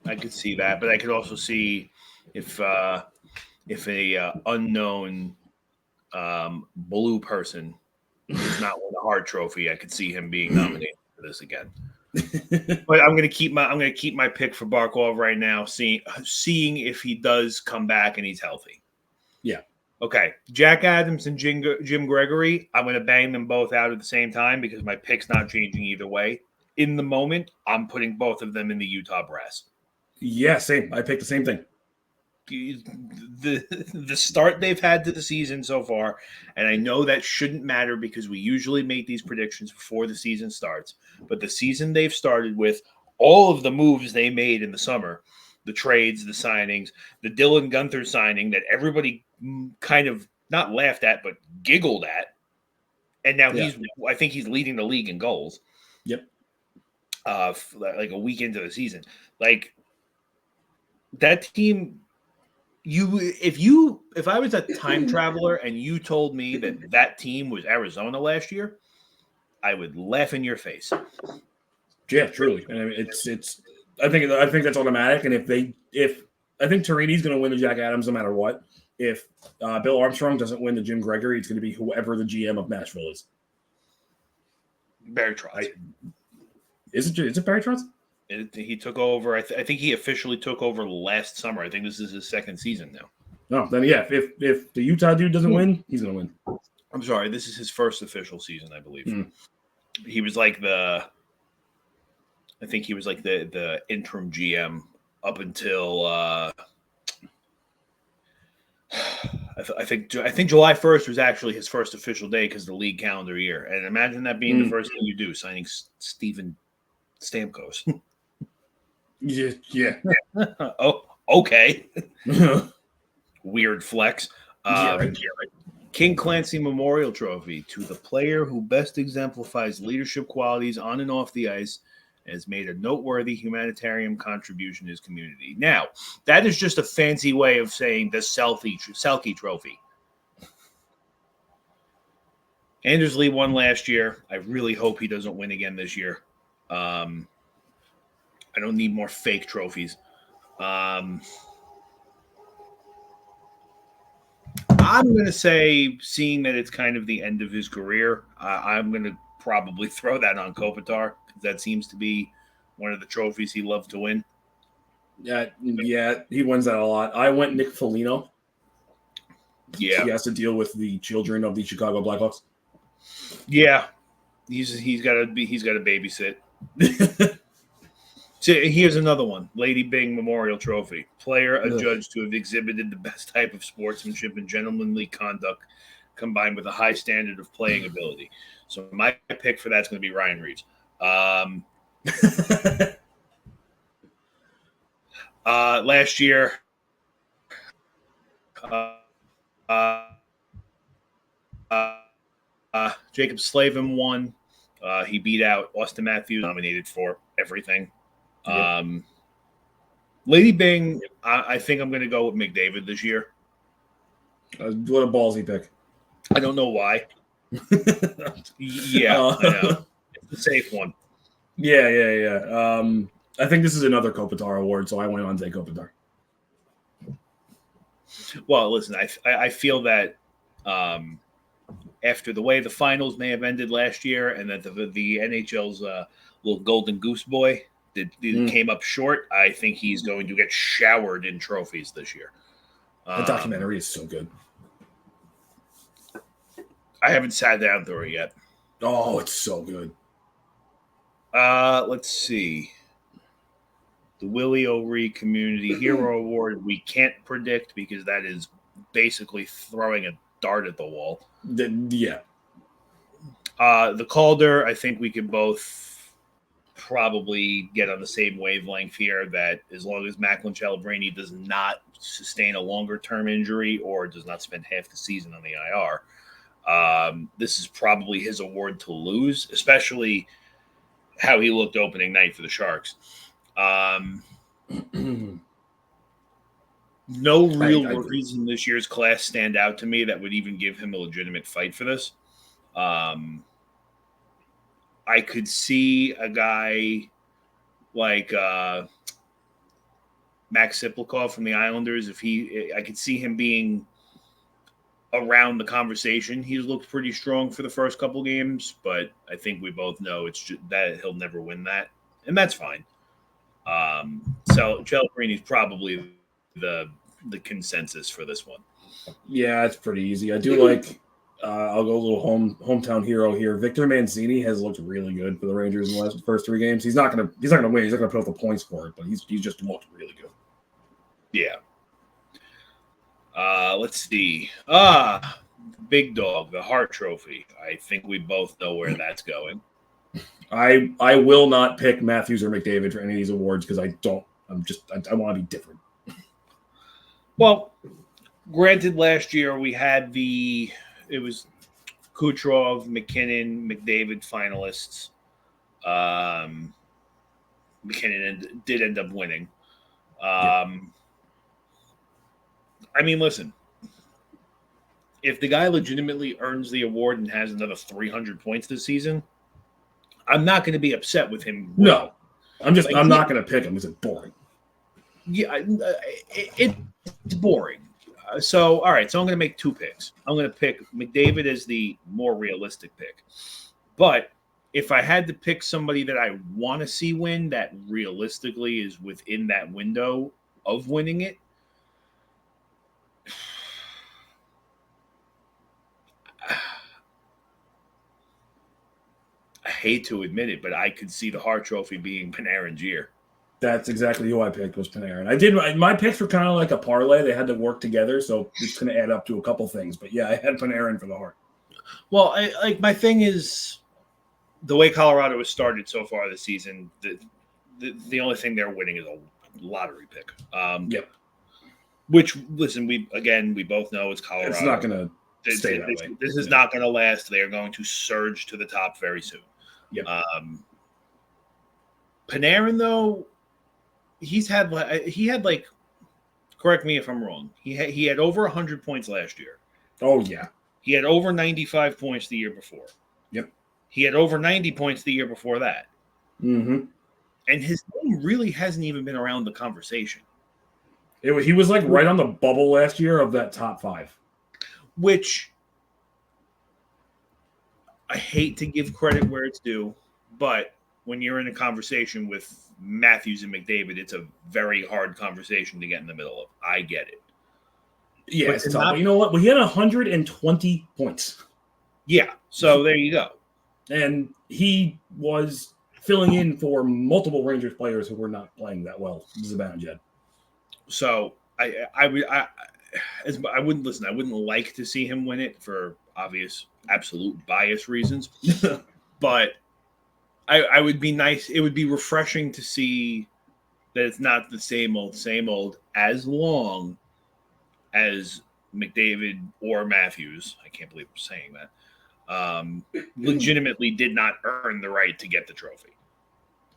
I could see that, but I could also see if a unknown blue person does not win a Hart Trophy, I could see him being nominated for this again. But I'm gonna keep my pick for Barkov right now, seeing if he does come back and he's healthy. Yeah. Okay. Jack Adams and Jim Gregory, I'm gonna bang them both out at the same time because my pick's not changing either way. In the moment, I'm putting both of them in the Utah Brass. Yeah, same. I picked the same thing. The start they've had to the season so far, and I know that shouldn't matter because we usually make these predictions before the season starts, but the season they've started with, all of the moves they made in the summer, the trades, the signings, the Dylan Guenther signing that everybody kind of not laughed at but giggled at, and now I think he's leading the league in goals. Yep. Like a week into the season, like that team. If I was a time traveler and you told me that team was Arizona last year, I would laugh in your face. Yeah, truly. And I mean, it's. I think that's automatic. And if I think Torini's going to win the Jack Adams no matter what. If Bill Armstrong doesn't win the Jim Gregory, it's going to be whoever the GM of Nashville is. Barry Trotz. Is it Barry Trotz? He took over. I think he officially took over last summer. I think this is his second season now. No, then yeah. If the Utah dude doesn't win, he's gonna win. I'm sorry. This is his first official season, I believe. He was like the interim GM up until I think July 1st was actually his first official day because the league calendar year. And imagine that being the first thing you do, signing Steven Stamkos. Yeah. Oh, okay. Weird flex. Right. King Clancy Memorial Trophy to the player who best exemplifies leadership qualities on and off the ice and has made a noteworthy humanitarian contribution to his community. Now, that is just a fancy way of saying the Selke Trophy. Anders Lee won last year. I really hope he doesn't win again this year. I don't need more fake trophies. I'm going to say, seeing that it's kind of the end of his career, I'm going to probably throw that on Kopitar. That seems to be one of the trophies he loved to win. Yeah, he wins that a lot. I went Nick Foligno. Yeah, he has to deal with the children of the Chicago Blackhawks. Yeah, he's got to babysit. So here's another one: Lady Byng Memorial Trophy. Player adjudged to have exhibited the best type of sportsmanship and gentlemanly conduct, combined with a high standard of playing ability. So my pick for that's going to be Ryan Reeves. Last year, Jacob Slavin won. He beat out Austin Matthews, nominated for everything. Yep. Lady Byng, I think I'm going to go with McDavid this year. What a ballsy pick. I don't know why. Yeah, I know. It's a safe one. Yeah. I think this is another Kopitar award, so I went on to Kopitar. Well, listen, I feel that after the way the finals may have ended last year, and that the NHL's little golden goose boy came up short, I think he's going to get showered in trophies this year. The documentary is so good. I haven't sat down through it yet. Oh, it's so good. Let's see. The Willie O'Ree Community Hero Award, we can't predict because that is basically throwing a dart at the wall. Yeah. The Calder, I think we can both probably get on the same wavelength here, that as long as Macklin Celebrini does not sustain a longer-term injury or does not spend half the season on the IR, this is probably his award to lose, especially how he looked opening night for the Sharks. No real rookies in this year's class stand out to me that would even give him a legitimate fight for this. I could see a guy like Max Siplikov from the Islanders. I could see him being around the conversation. He's looked pretty strong for the first couple games, but I think we both know it's just that he'll never win that, and that's fine. So Celebrini is probably the consensus for this one. Yeah, it's pretty easy. I do like. I'll go a little hometown hero here. Victor Mancini has looked really good for the Rangers in the first 3 games. He's not gonna win. He's not gonna put up the points for it, but he's just looked really good. Yeah. Let's see. Big Dog, the Hart Trophy. I think we both know where that's going. I will not pick Matthews or McDavid for any of these awards because I want to be different. Well, granted, last year we had it was Kucherov, McKinnon, McDavid finalists. McKinnon did end up winning. I mean, listen, if the guy legitimately earns the award and has another 300 points this season, I'm not going to be upset with him. No, I'm not going to pick him because it's boring. Yeah, it's boring. So, all right. So I'm going to make 2 picks. I'm going to pick McDavid as the more realistic pick. But if I had to pick somebody that I want to see win that realistically is within that window of winning it, I hate to admit it, but I could see the Hart Trophy being Panarin's year. That's exactly who I picked, was Panarin. I did. My picks were kind of like a parlay; they had to work together, so it's going to add up to a couple things. But yeah, I had Panarin for the Hart. Well, my thing is the way Colorado has started so far this season. The only thing they're winning is a lottery pick. Yep. Which, listen, we both know it's Colorado. It's not going to stay that way. This is not going to last. They are going to surge to the top very soon. Yep. Panarin, though, he had like, correct me if I'm wrong. He had over 100 points last year. Oh yeah. He had over 95 points the year before. Yep. He had over 90 points the year before that. Mm-hmm. And his name really hasn't even been around the conversation. He was like right on the bubble last year of that top 5. Which I hate to give credit where it's due, but when you're in a conversation with Matthews and McDavid, it's a very hard conversation to get in the middle of. I get it. Yeah, But it's to tough. not- But you know what? Well, he had 120 points. Yeah, so there you go. And he was filling in for multiple Rangers players who were not playing that well. Zibanejad. So I wouldn't listen. I wouldn't like to see him win it for obvious, absolute bias reasons. But I would be nice. It would be refreshing to see that it's not the same old, as long as McDavid or Matthews. I can't believe I'm saying that. Legitimately did not earn the right to get the trophy.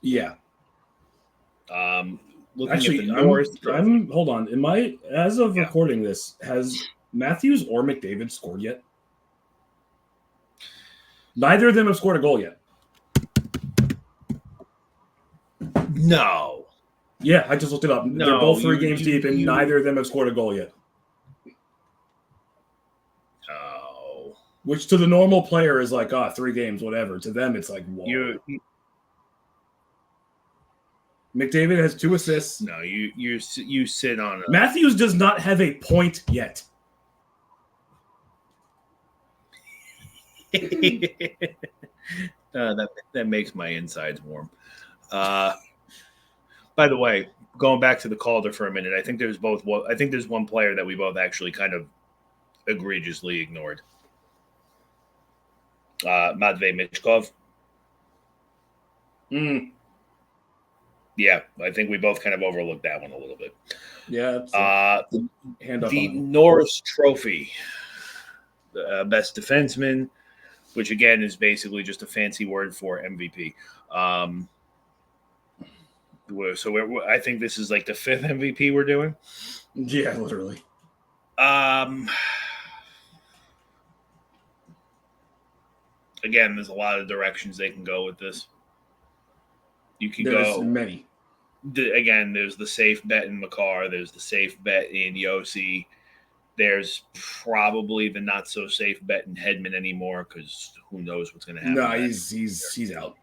Yeah. Looking Actually, at the Norris I'm hold on. As of recording this, has Matthews or McDavid scored yet? Neither of them have scored a goal yet. No. Yeah, I just looked it up. No, they're both 3 games deep, and neither of them have scored a goal yet. Oh. Which to the normal player is like, 3 games, whatever. To them, it's like, whoa. McDavid has 2 assists. No, you sit on a Matthews does not have a point yet. that makes my insides warm. By the way, going back to the Calder for a minute, I think there's one player that we both actually kind of egregiously ignored. Matvei Michkov. Yeah, I think we both kind of overlooked that one a little bit. Yeah. The Norris Trophy, best defenseman, which again is basically just a fancy word for MVP. So I think this is like the 5th MVP we're doing. Yeah, literally. Again, there's a lot of directions they can go with this. You can There's go many. Again, there's the safe bet in Makar. There's the safe bet in Yossi. There's probably the not so safe bet in Hedman anymore because who knows what's going to happen. No, he's out.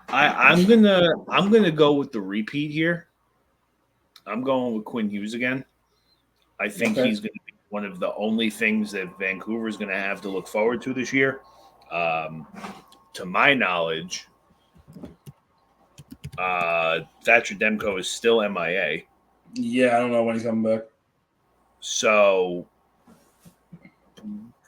I'm gonna go with the repeat here. I'm going with Quinn Hughes again. I think he's going to be one of the only things that Vancouver is going to have to look forward to this year. To my knowledge, Thatcher Demko is still MIA. Yeah, I don't know when he's coming back. So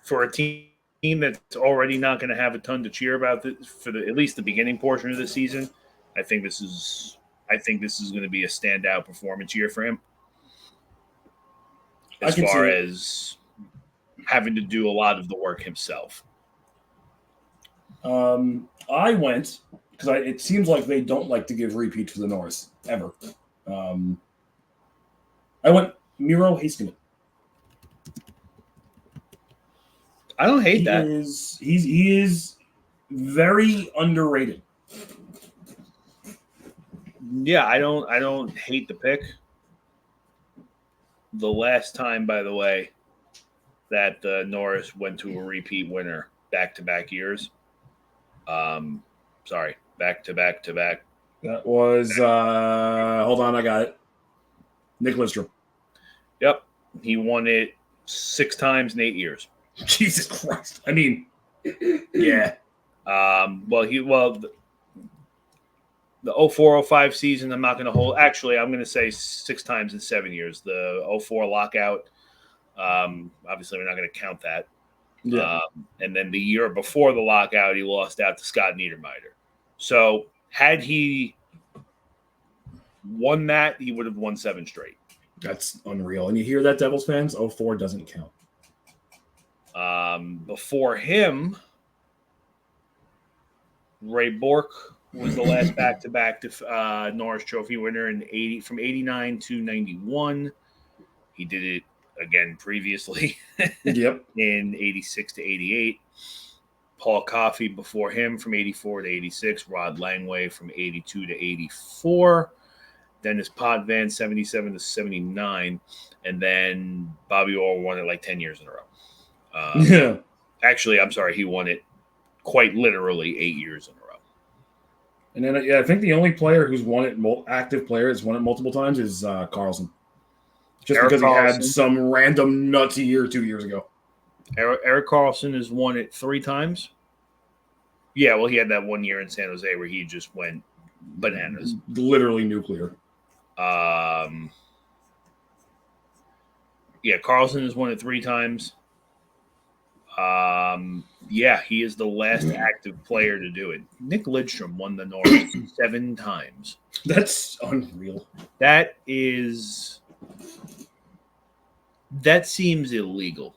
for a team that's already not going to have a ton to cheer about for at least the beginning portion of the season, I think this is going to be a standout performance year for him. As far as having to do a lot of the work himself. I went because it seems like they don't like to give repeats to the Norris ever. I went Miro Heiskanen. I don't hate that. He is very underrated. Yeah, I don't hate the pick. The last time, by the way, that Norris went to a repeat winner back-to-back years. Sorry, back-to-back. That was hold on, I got it. Nick Lidstrom. Yep, he won it 6 times in 8 years. Jesus Christ! I mean, yeah. The 04-05 season, I'm not going to hold. Actually, I'm going to say 6 times in 7 years. The 04 lockout, obviously, we're not going to count that. Yeah. And then the year before the lockout, he lost out to Scott Niedermayer. So had he won that, he would have won 7 straight. That's unreal. And you hear that, Devils fans? 04 doesn't count. Before him, Ray Bourque was the last back-to-back Norris Trophy winner from 89 to 91. He did it again previously. Yep. In 86 to 88. Paul Coffey before him from 84 to 86. Rod Langway from 82 to 84. Dennis Potvin, 77 to 79. And then Bobby Orr won it like 10 years in a row. Yeah. Actually, I'm sorry, he won it quite literally 8 years in a row. And then, I think the only player who's won it, active player that's won it multiple times is Carlson. Just Erik because Karlsson. he had some random nutsy year 2 years ago. Erik Karlsson has won it 3 times. Yeah, well, he had that 1 year in San Jose where he just went bananas. Literally nuclear. Yeah, Karlsson has won it 3 times. Yeah, he is the last active player to do it. Nick Lidstrom won the North 7 times. That's unreal. That seems illegal.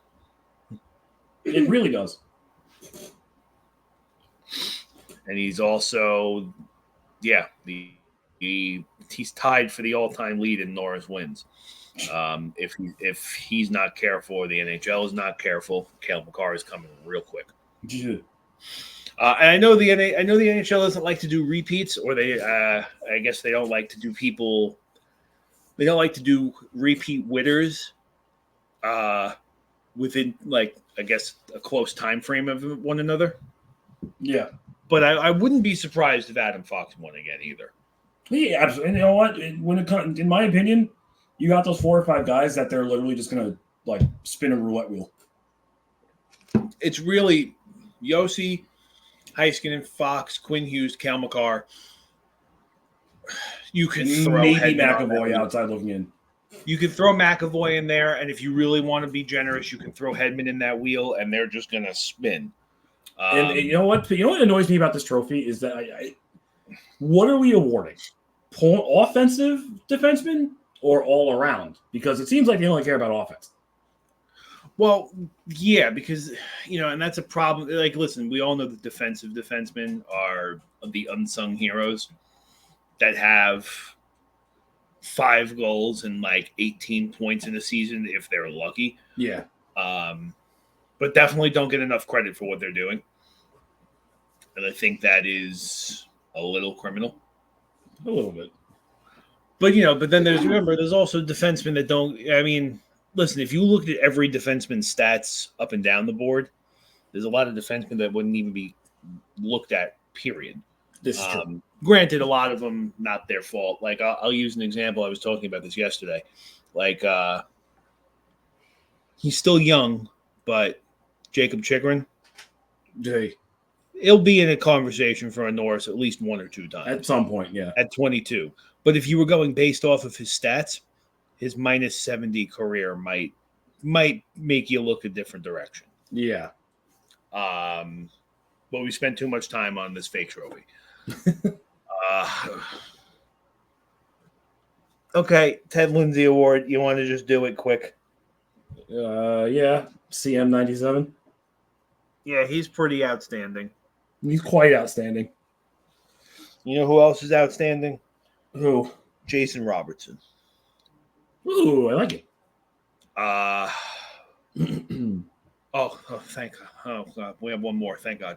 It really does. And he's also, he's tied for the all-time lead in Norris wins. If he's not careful or the NHL is not careful, Cale Makar is coming real quick. Yeah. And I know the NHL doesn't like to do repeats, or I guess they don't like to do people. They don't like to do repeat winners, within I guess a close time frame of one another. Yeah. But I wouldn't be surprised if Adam Fox won again either. Yeah, absolutely. And you know what? When it comes, in my opinion, you got those 4 or 5 guys that they're literally just gonna spin a roulette wheel. It's really Yossi, Heiskanen, Fox, Quinn Hughes, Cale Makar. You can throw maybe Hedman McAvoy outside looking in. You can throw McAvoy in there, and if you really want to be generous, you can throw Hedman in that wheel, and they're just gonna spin. And you know what? You know what annoys me about this trophy is that what are we awarding? Offensive defenseman or all around? Because it seems like they only care about offense. Well, yeah, because and that's a problem. Listen, we all know that defensive defensemen are the unsung heroes that have 5 goals and 18 points in a season if they're lucky. Yeah. But definitely don't get enough credit for what they're doing. And I think that is a little criminal. A little bit. But, but then there's also defensemen that don't, listen, if you looked at every defenseman's stats up and down the board, there's a lot of defensemen that wouldn't even be looked at, period. This is true. Granted, a lot of them, not their fault. I'll use an example. I was talking about this yesterday. He's still young, but Jacob Chikrin, he'll be in a conversation for a Norris at least 1 or 2 times. At some point, yeah. At 22. But if you were going based off of his stats, his minus 70 career might make you look a different direction. Yeah. But we spent too much time on this fake trophy. Okay, Ted Lindsay Award. You want to just do it quick? Yeah. CM 97. Yeah, he's pretty outstanding. He's quite outstanding. You know who else is outstanding? Who? Jason Robertson. Ooh, I like it. Thank God. Oh, God. We have one more. Thank God.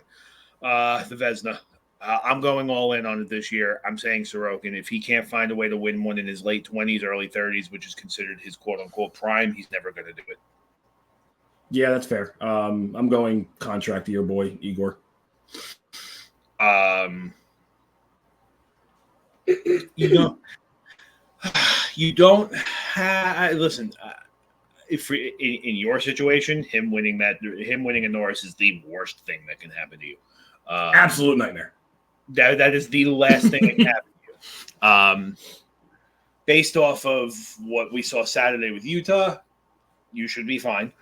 The Vezina. I'm going all in on it this year. I'm saying Sorokin. If he can't find a way to win one in his late 20s, early 30s, which is considered his quote-unquote prime, he's never going to do it. Yeah, that's fair. I'm going contract year boy, Igor. You don't have listen. If in your situation, him winning a Norris is the worst thing that can happen to you. Absolute nightmare. That is the last thing that can happen to you. Based off of what we saw Saturday with Utah, you should be fine.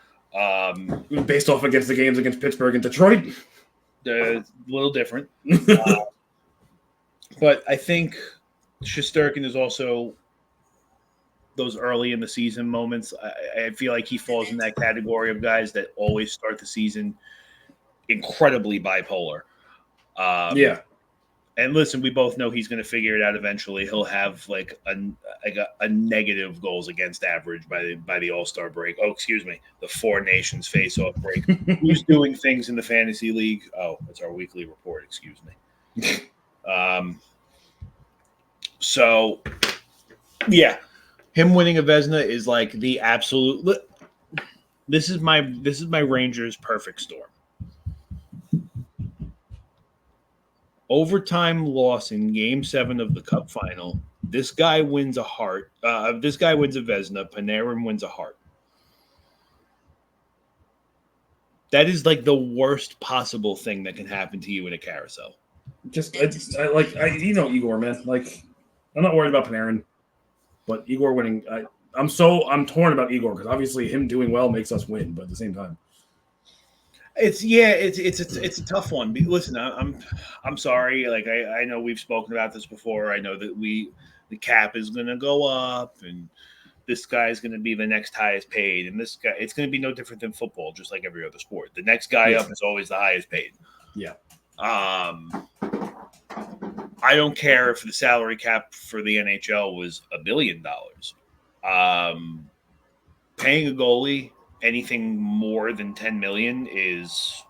Based off against the games against Pittsburgh and Detroit, a little different. But I think Shesterkin is also those early in the season moments. I feel like he falls in that category of guys that always start the season incredibly bipolar. Yeah. And listen, we both know he's going to figure it out eventually. He'll have like a negative goals against average by the All-Star break. Oh, excuse me, the Four Nations face-off break. Who's doing things in the fantasy league? Oh, it's our weekly report. Excuse me. So, yeah, him winning a Vezina is like the absolute. This is my Rangers' perfect storm. Overtime loss in Game 7 of the Cup final. This guy wins a heart. This guy wins a Vezina. Panarin wins a heart. That is like the worst possible thing that can happen to you in a carousel. Igor, man. Like, I'm not worried about Panarin, but Igor winning. I'm torn about Igor because obviously him doing well makes us win, but at the same time. It's a tough one. Listen, I'm sorry. Like I know we've spoken about this before. I know that the cap is going to go up, and this guy is going to be the next highest paid, and this guy it's going to be no different than football, just like every other sport. The next guy up is always the highest paid. Yeah. I don't care if the salary cap for the NHL was $1 billion. Paying a goalie anything more than $10 million is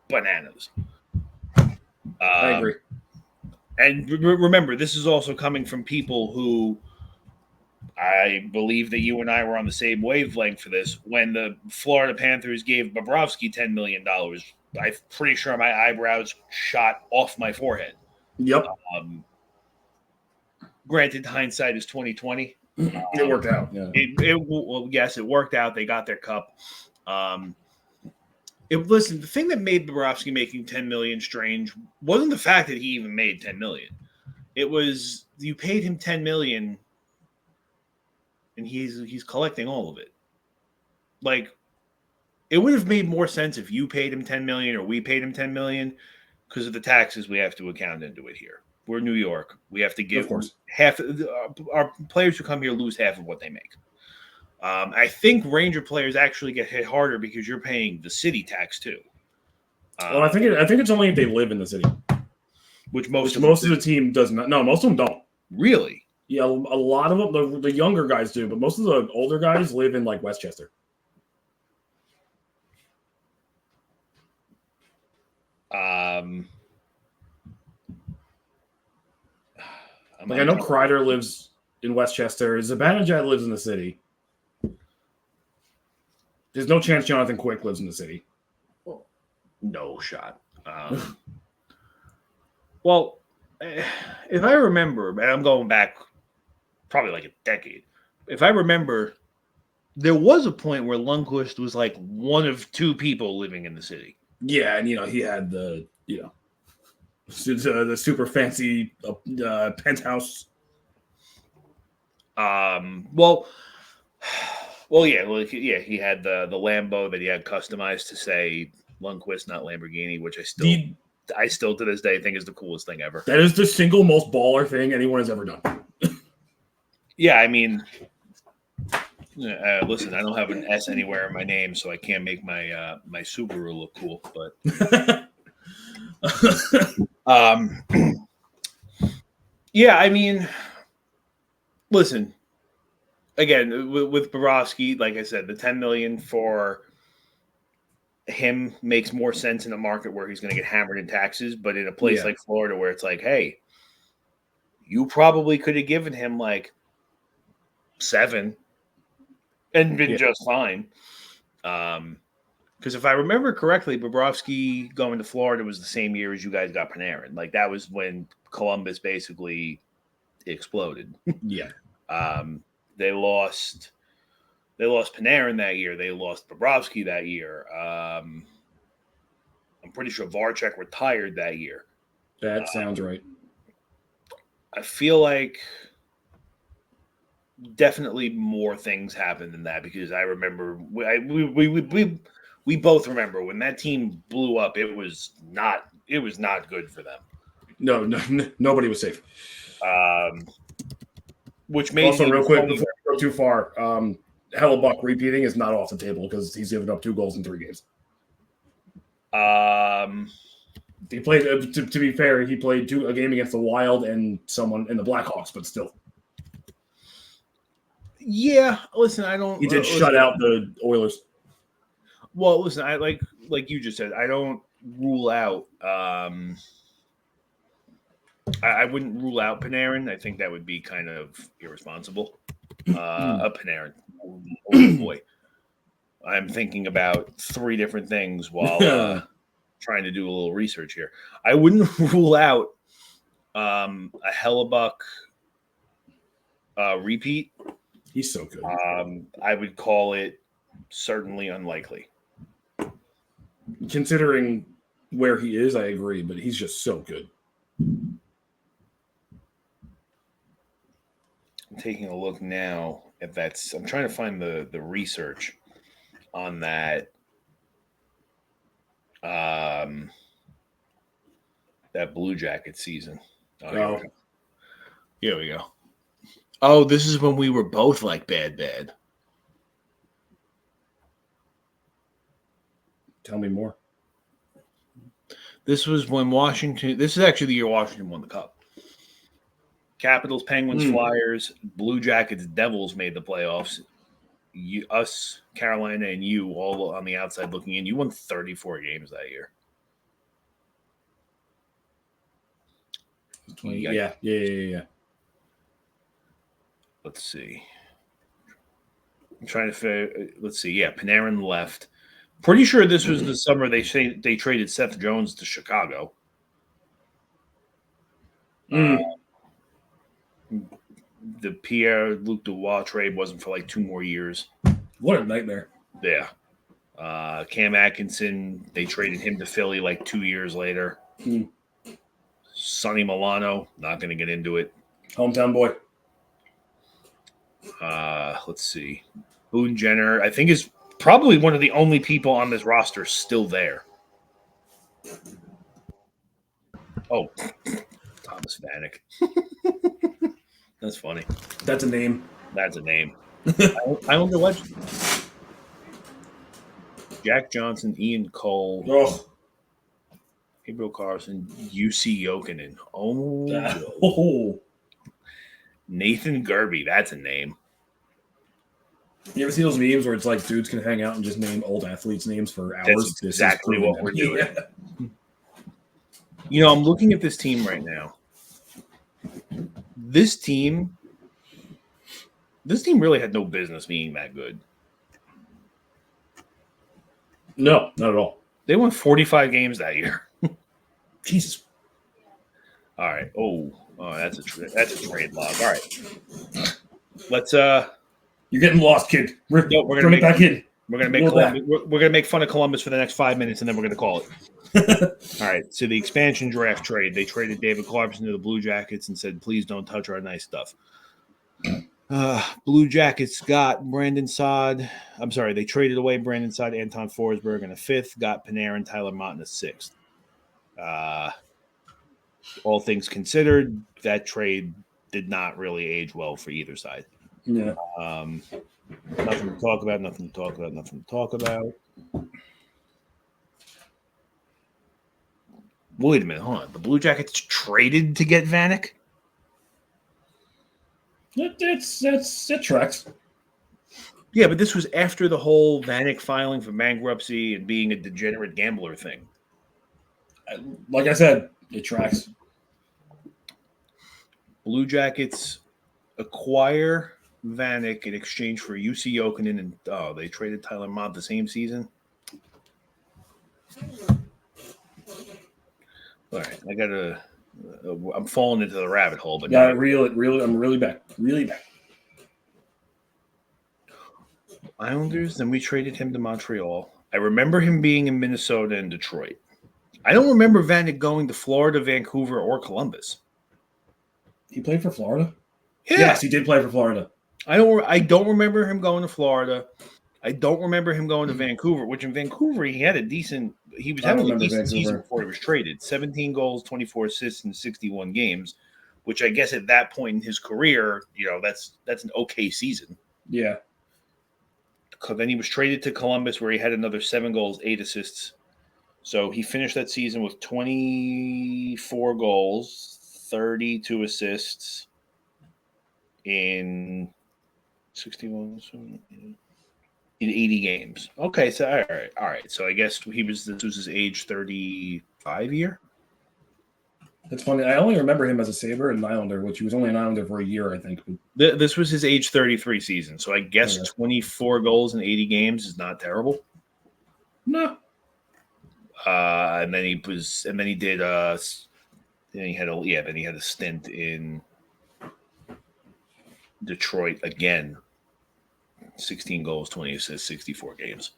bananas. I agree. And remember, this is also coming from people who I believe that you and I were on the same wavelength for this. When the Florida Panthers gave Bobrovsky $10 million, I'm pretty sure my eyebrows shot off my forehead. Yep. Granted, hindsight is 20/20. It worked out. Yeah. Yes, it worked out. They got their cup. Listen, the thing that made Bobrovsky making $10 million strange wasn't the fact that he even made $10 million. It was you paid him $10 million, and he's collecting all of it. Like, it would have made more sense if you paid him $10 million or we paid him $10 million because of the taxes we have to account into it here. We're New York. We have to give half. Our players who come here lose half of what they make. I think Ranger players actually get hit harder because you're paying the city tax too. I think it's only if they live in the city, which most of the team does not. No, most of them don't. Really? Yeah, a lot of them. The younger guys do, but most of the older guys live in like Westchester. I know Kreider lives in Westchester. Zibanejad lives in the city. There's no chance Jonathan Quick lives in the city. No shot. Well, if I remember, and I'm going back probably like a decade, if I remember, there was a point where Lundqvist was like one of two people living in the city. Yeah, and he had the super fancy penthouse. He had the Lambo that he had customized to say Lundqvist, not Lamborghini, which I still to this day think is the coolest thing ever. That is the single most baller thing anyone has ever done. Yeah, I mean, listen, I don't have an S anywhere in my name, so I can't make my my Subaru look cool. But yeah, I mean, listen. Again, with Bobrovsky, like I said, the $10 million for him makes more sense in a market where he's going to get hammered in taxes. But in a place like Florida, where it's like, hey, you probably could have given him like 7 and been just fine. Because if I remember correctly, Bobrovsky going to Florida was the same year as you guys got Panarin. Like that was when Columbus basically exploded. Yeah. They lost Panarin that year. They lost Bobrovsky that year. I'm pretty sure Voracek retired that year. That sounds right. I feel like definitely more things happened than that because I remember we both remember when that team blew up. It was not good for them. No, nobody was safe. Which made also real quick before we go too far. Hellebuck repeating is not off the table because he's given up 2 goals in 3 games. He played. To be fair, he played a game against the Wild and someone in the Blackhawks, but still, Yeah, listen, I don't. he did shut out the Oilers. Well, listen, I like you just said, I don't rule out. I wouldn't rule out Panarin. I think that would be kind of irresponsible. A Panarin, oh boy. I'm thinking about 3 different things while trying to do a little research here. I wouldn't rule out a Hellebuck repeat. He's so good. I would call it certainly unlikely. Considering where he is, I agree, but he's just so good. I'm taking a look now at that. I'm trying to find the research on that. That Blue Jacket season. Oh. Here we go. Oh, this is when we were both like bad. Tell me more. This was when Washington. This is actually the year Washington won the Cup. Capitals, Penguins, Flyers, Blue Jackets, Devils made the playoffs. Us, Carolina, and you all on the outside looking in. You won 34 games that year. Yeah. Let's see. I'm trying to. Let's see. Yeah, Panarin left. Pretty sure this was the summer they traded Seth Jones to Chicago. The Pierre-Luc Dubois trade wasn't for like 2 more years. What a nightmare. Yeah. Cam Atkinson, they traded him to Philly like 2 years later. Sonny Milano, not going to get into it. Hometown boy. Let's see. Boone Jenner, I think, is probably one of the only people on this roster still there. Oh, Thomas Vanek. That's funny. That's a name. That's a name. Islander legend. Jack Johnson, Ian Cole, Gabriel Carlson, UC Jokinen. Oh. Nathan Gerby. That's a name. You ever see those memes where it's like dudes can hang out and just name old athletes' names for hours? That's exactly what we're doing. Yeah. You know, I'm looking at this team right now. This team really had no business being that good. No, not at all. They won 45 games that year. Jesus. All right. Oh, that's a trade log. All right. Let's You're getting lost, kid. We're gonna make back in. We're gonna make we're gonna make fun of Columbus for the next 5 minutes, and then we're gonna call it. All right. So the expansion draft trade, they traded David Clarkson to the Blue Jackets and said, "Please don't touch our nice stuff." Blue Jackets got Brandon Saad. I'm sorry, they traded away Brandon Saad, Anton Forsberg in a 5th, got Panarin, Tyler Mott in a 6th. All things considered, that trade did not really age well for either side. Yeah. Nothing to talk about. Wait a minute, hold on. The Blue Jackets traded to get Vanek? It tracks. Yeah, but this was after the whole Vanek filing for bankruptcy and being a degenerate gambler thing. Like I said, it tracks. Blue Jackets acquire Vanek in exchange for UC Jokinen, and they traded Tyler Mott the same season. All right, I gotta. I'm falling into the rabbit hole, but yeah, I'm really back. Islanders. Then we traded him to Montreal. I remember him being in Minnesota and Detroit. I don't remember Vanek going to Florida, Vancouver, or Columbus. He played for Florida? Yeah. Yes, he did play for Florida. I don't remember him going to Florida. I don't remember him going to Vancouver, which in Vancouver he had a decent – he was having a decent season before he was traded. 17 goals, 24 assists in 61 games, which I guess at that point in his career, that's an okay season. Yeah. Then he was traded to Columbus where he had another 7 goals, 8 assists. So he finished that season with 24 goals, 32 assists in 61 in 80 games. Okay, so all right. So I guess this was his age 35 year. It's funny. I only remember him as a Sabre and an Islander, which he was only an Islander for a year, I think. This was his age 33 season. So I guess Okay. 24 goals in 80 games is not terrible. No. And then he did then he had a stint in Detroit again. 16 goals, 20 assists, 64 games.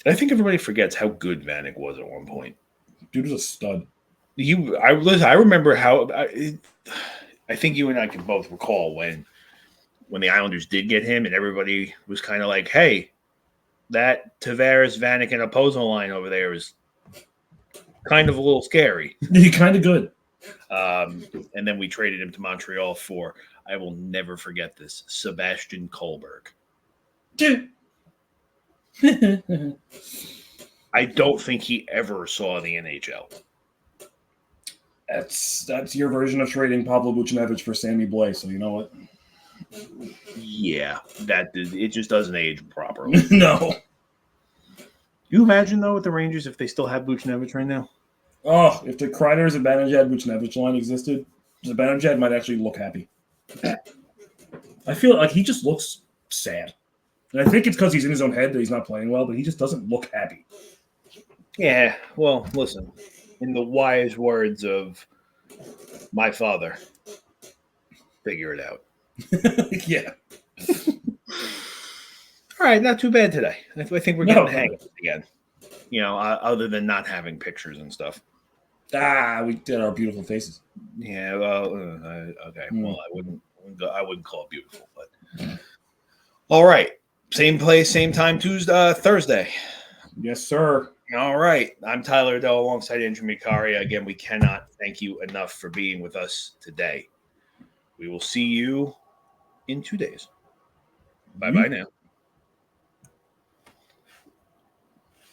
I think everybody forgets how good Vanek was at one point. Dude was a stud. I remember how I think you and I can both recall when the Islanders did get him, and everybody was kind of like, "Hey, that Tavares, Vanek, and Opposo line over there is kind of a little scary." He kind of good. And then we traded him to Montreal for, I will never forget this, Sebastian Kohlberg. Dude. I don't think he ever saw the NHL. That's your version of trading Pavlo Buchnevich for Sammy Blais. So you know what? Yeah, it just doesn't age properly. No. You imagine though with the Rangers if they still have Buchnevich right now? Oh, if the Kreider, Zibanejad, Buchnevich line existed, Zibanejad might actually look happy. I feel like he just looks sad. And I think it's because he's in his own head that he's not playing well, but he just doesn't look happy. Yeah, well, listen, in the wise words of my father, figure it out. Yeah. All right, not too bad today. I think we're getting the hang of it again. You know, other than not having pictures and stuff. We did our beautiful faces. Yeah, well, okay. Well, I wouldn't call it beautiful, but all right. Same place, same time, Thursday. Yes, sir. All right. I'm Tyler Adele alongside Andrew Mikaria. Again, we cannot thank you enough for being with us today. We will see you in 2 days. Bye-bye now.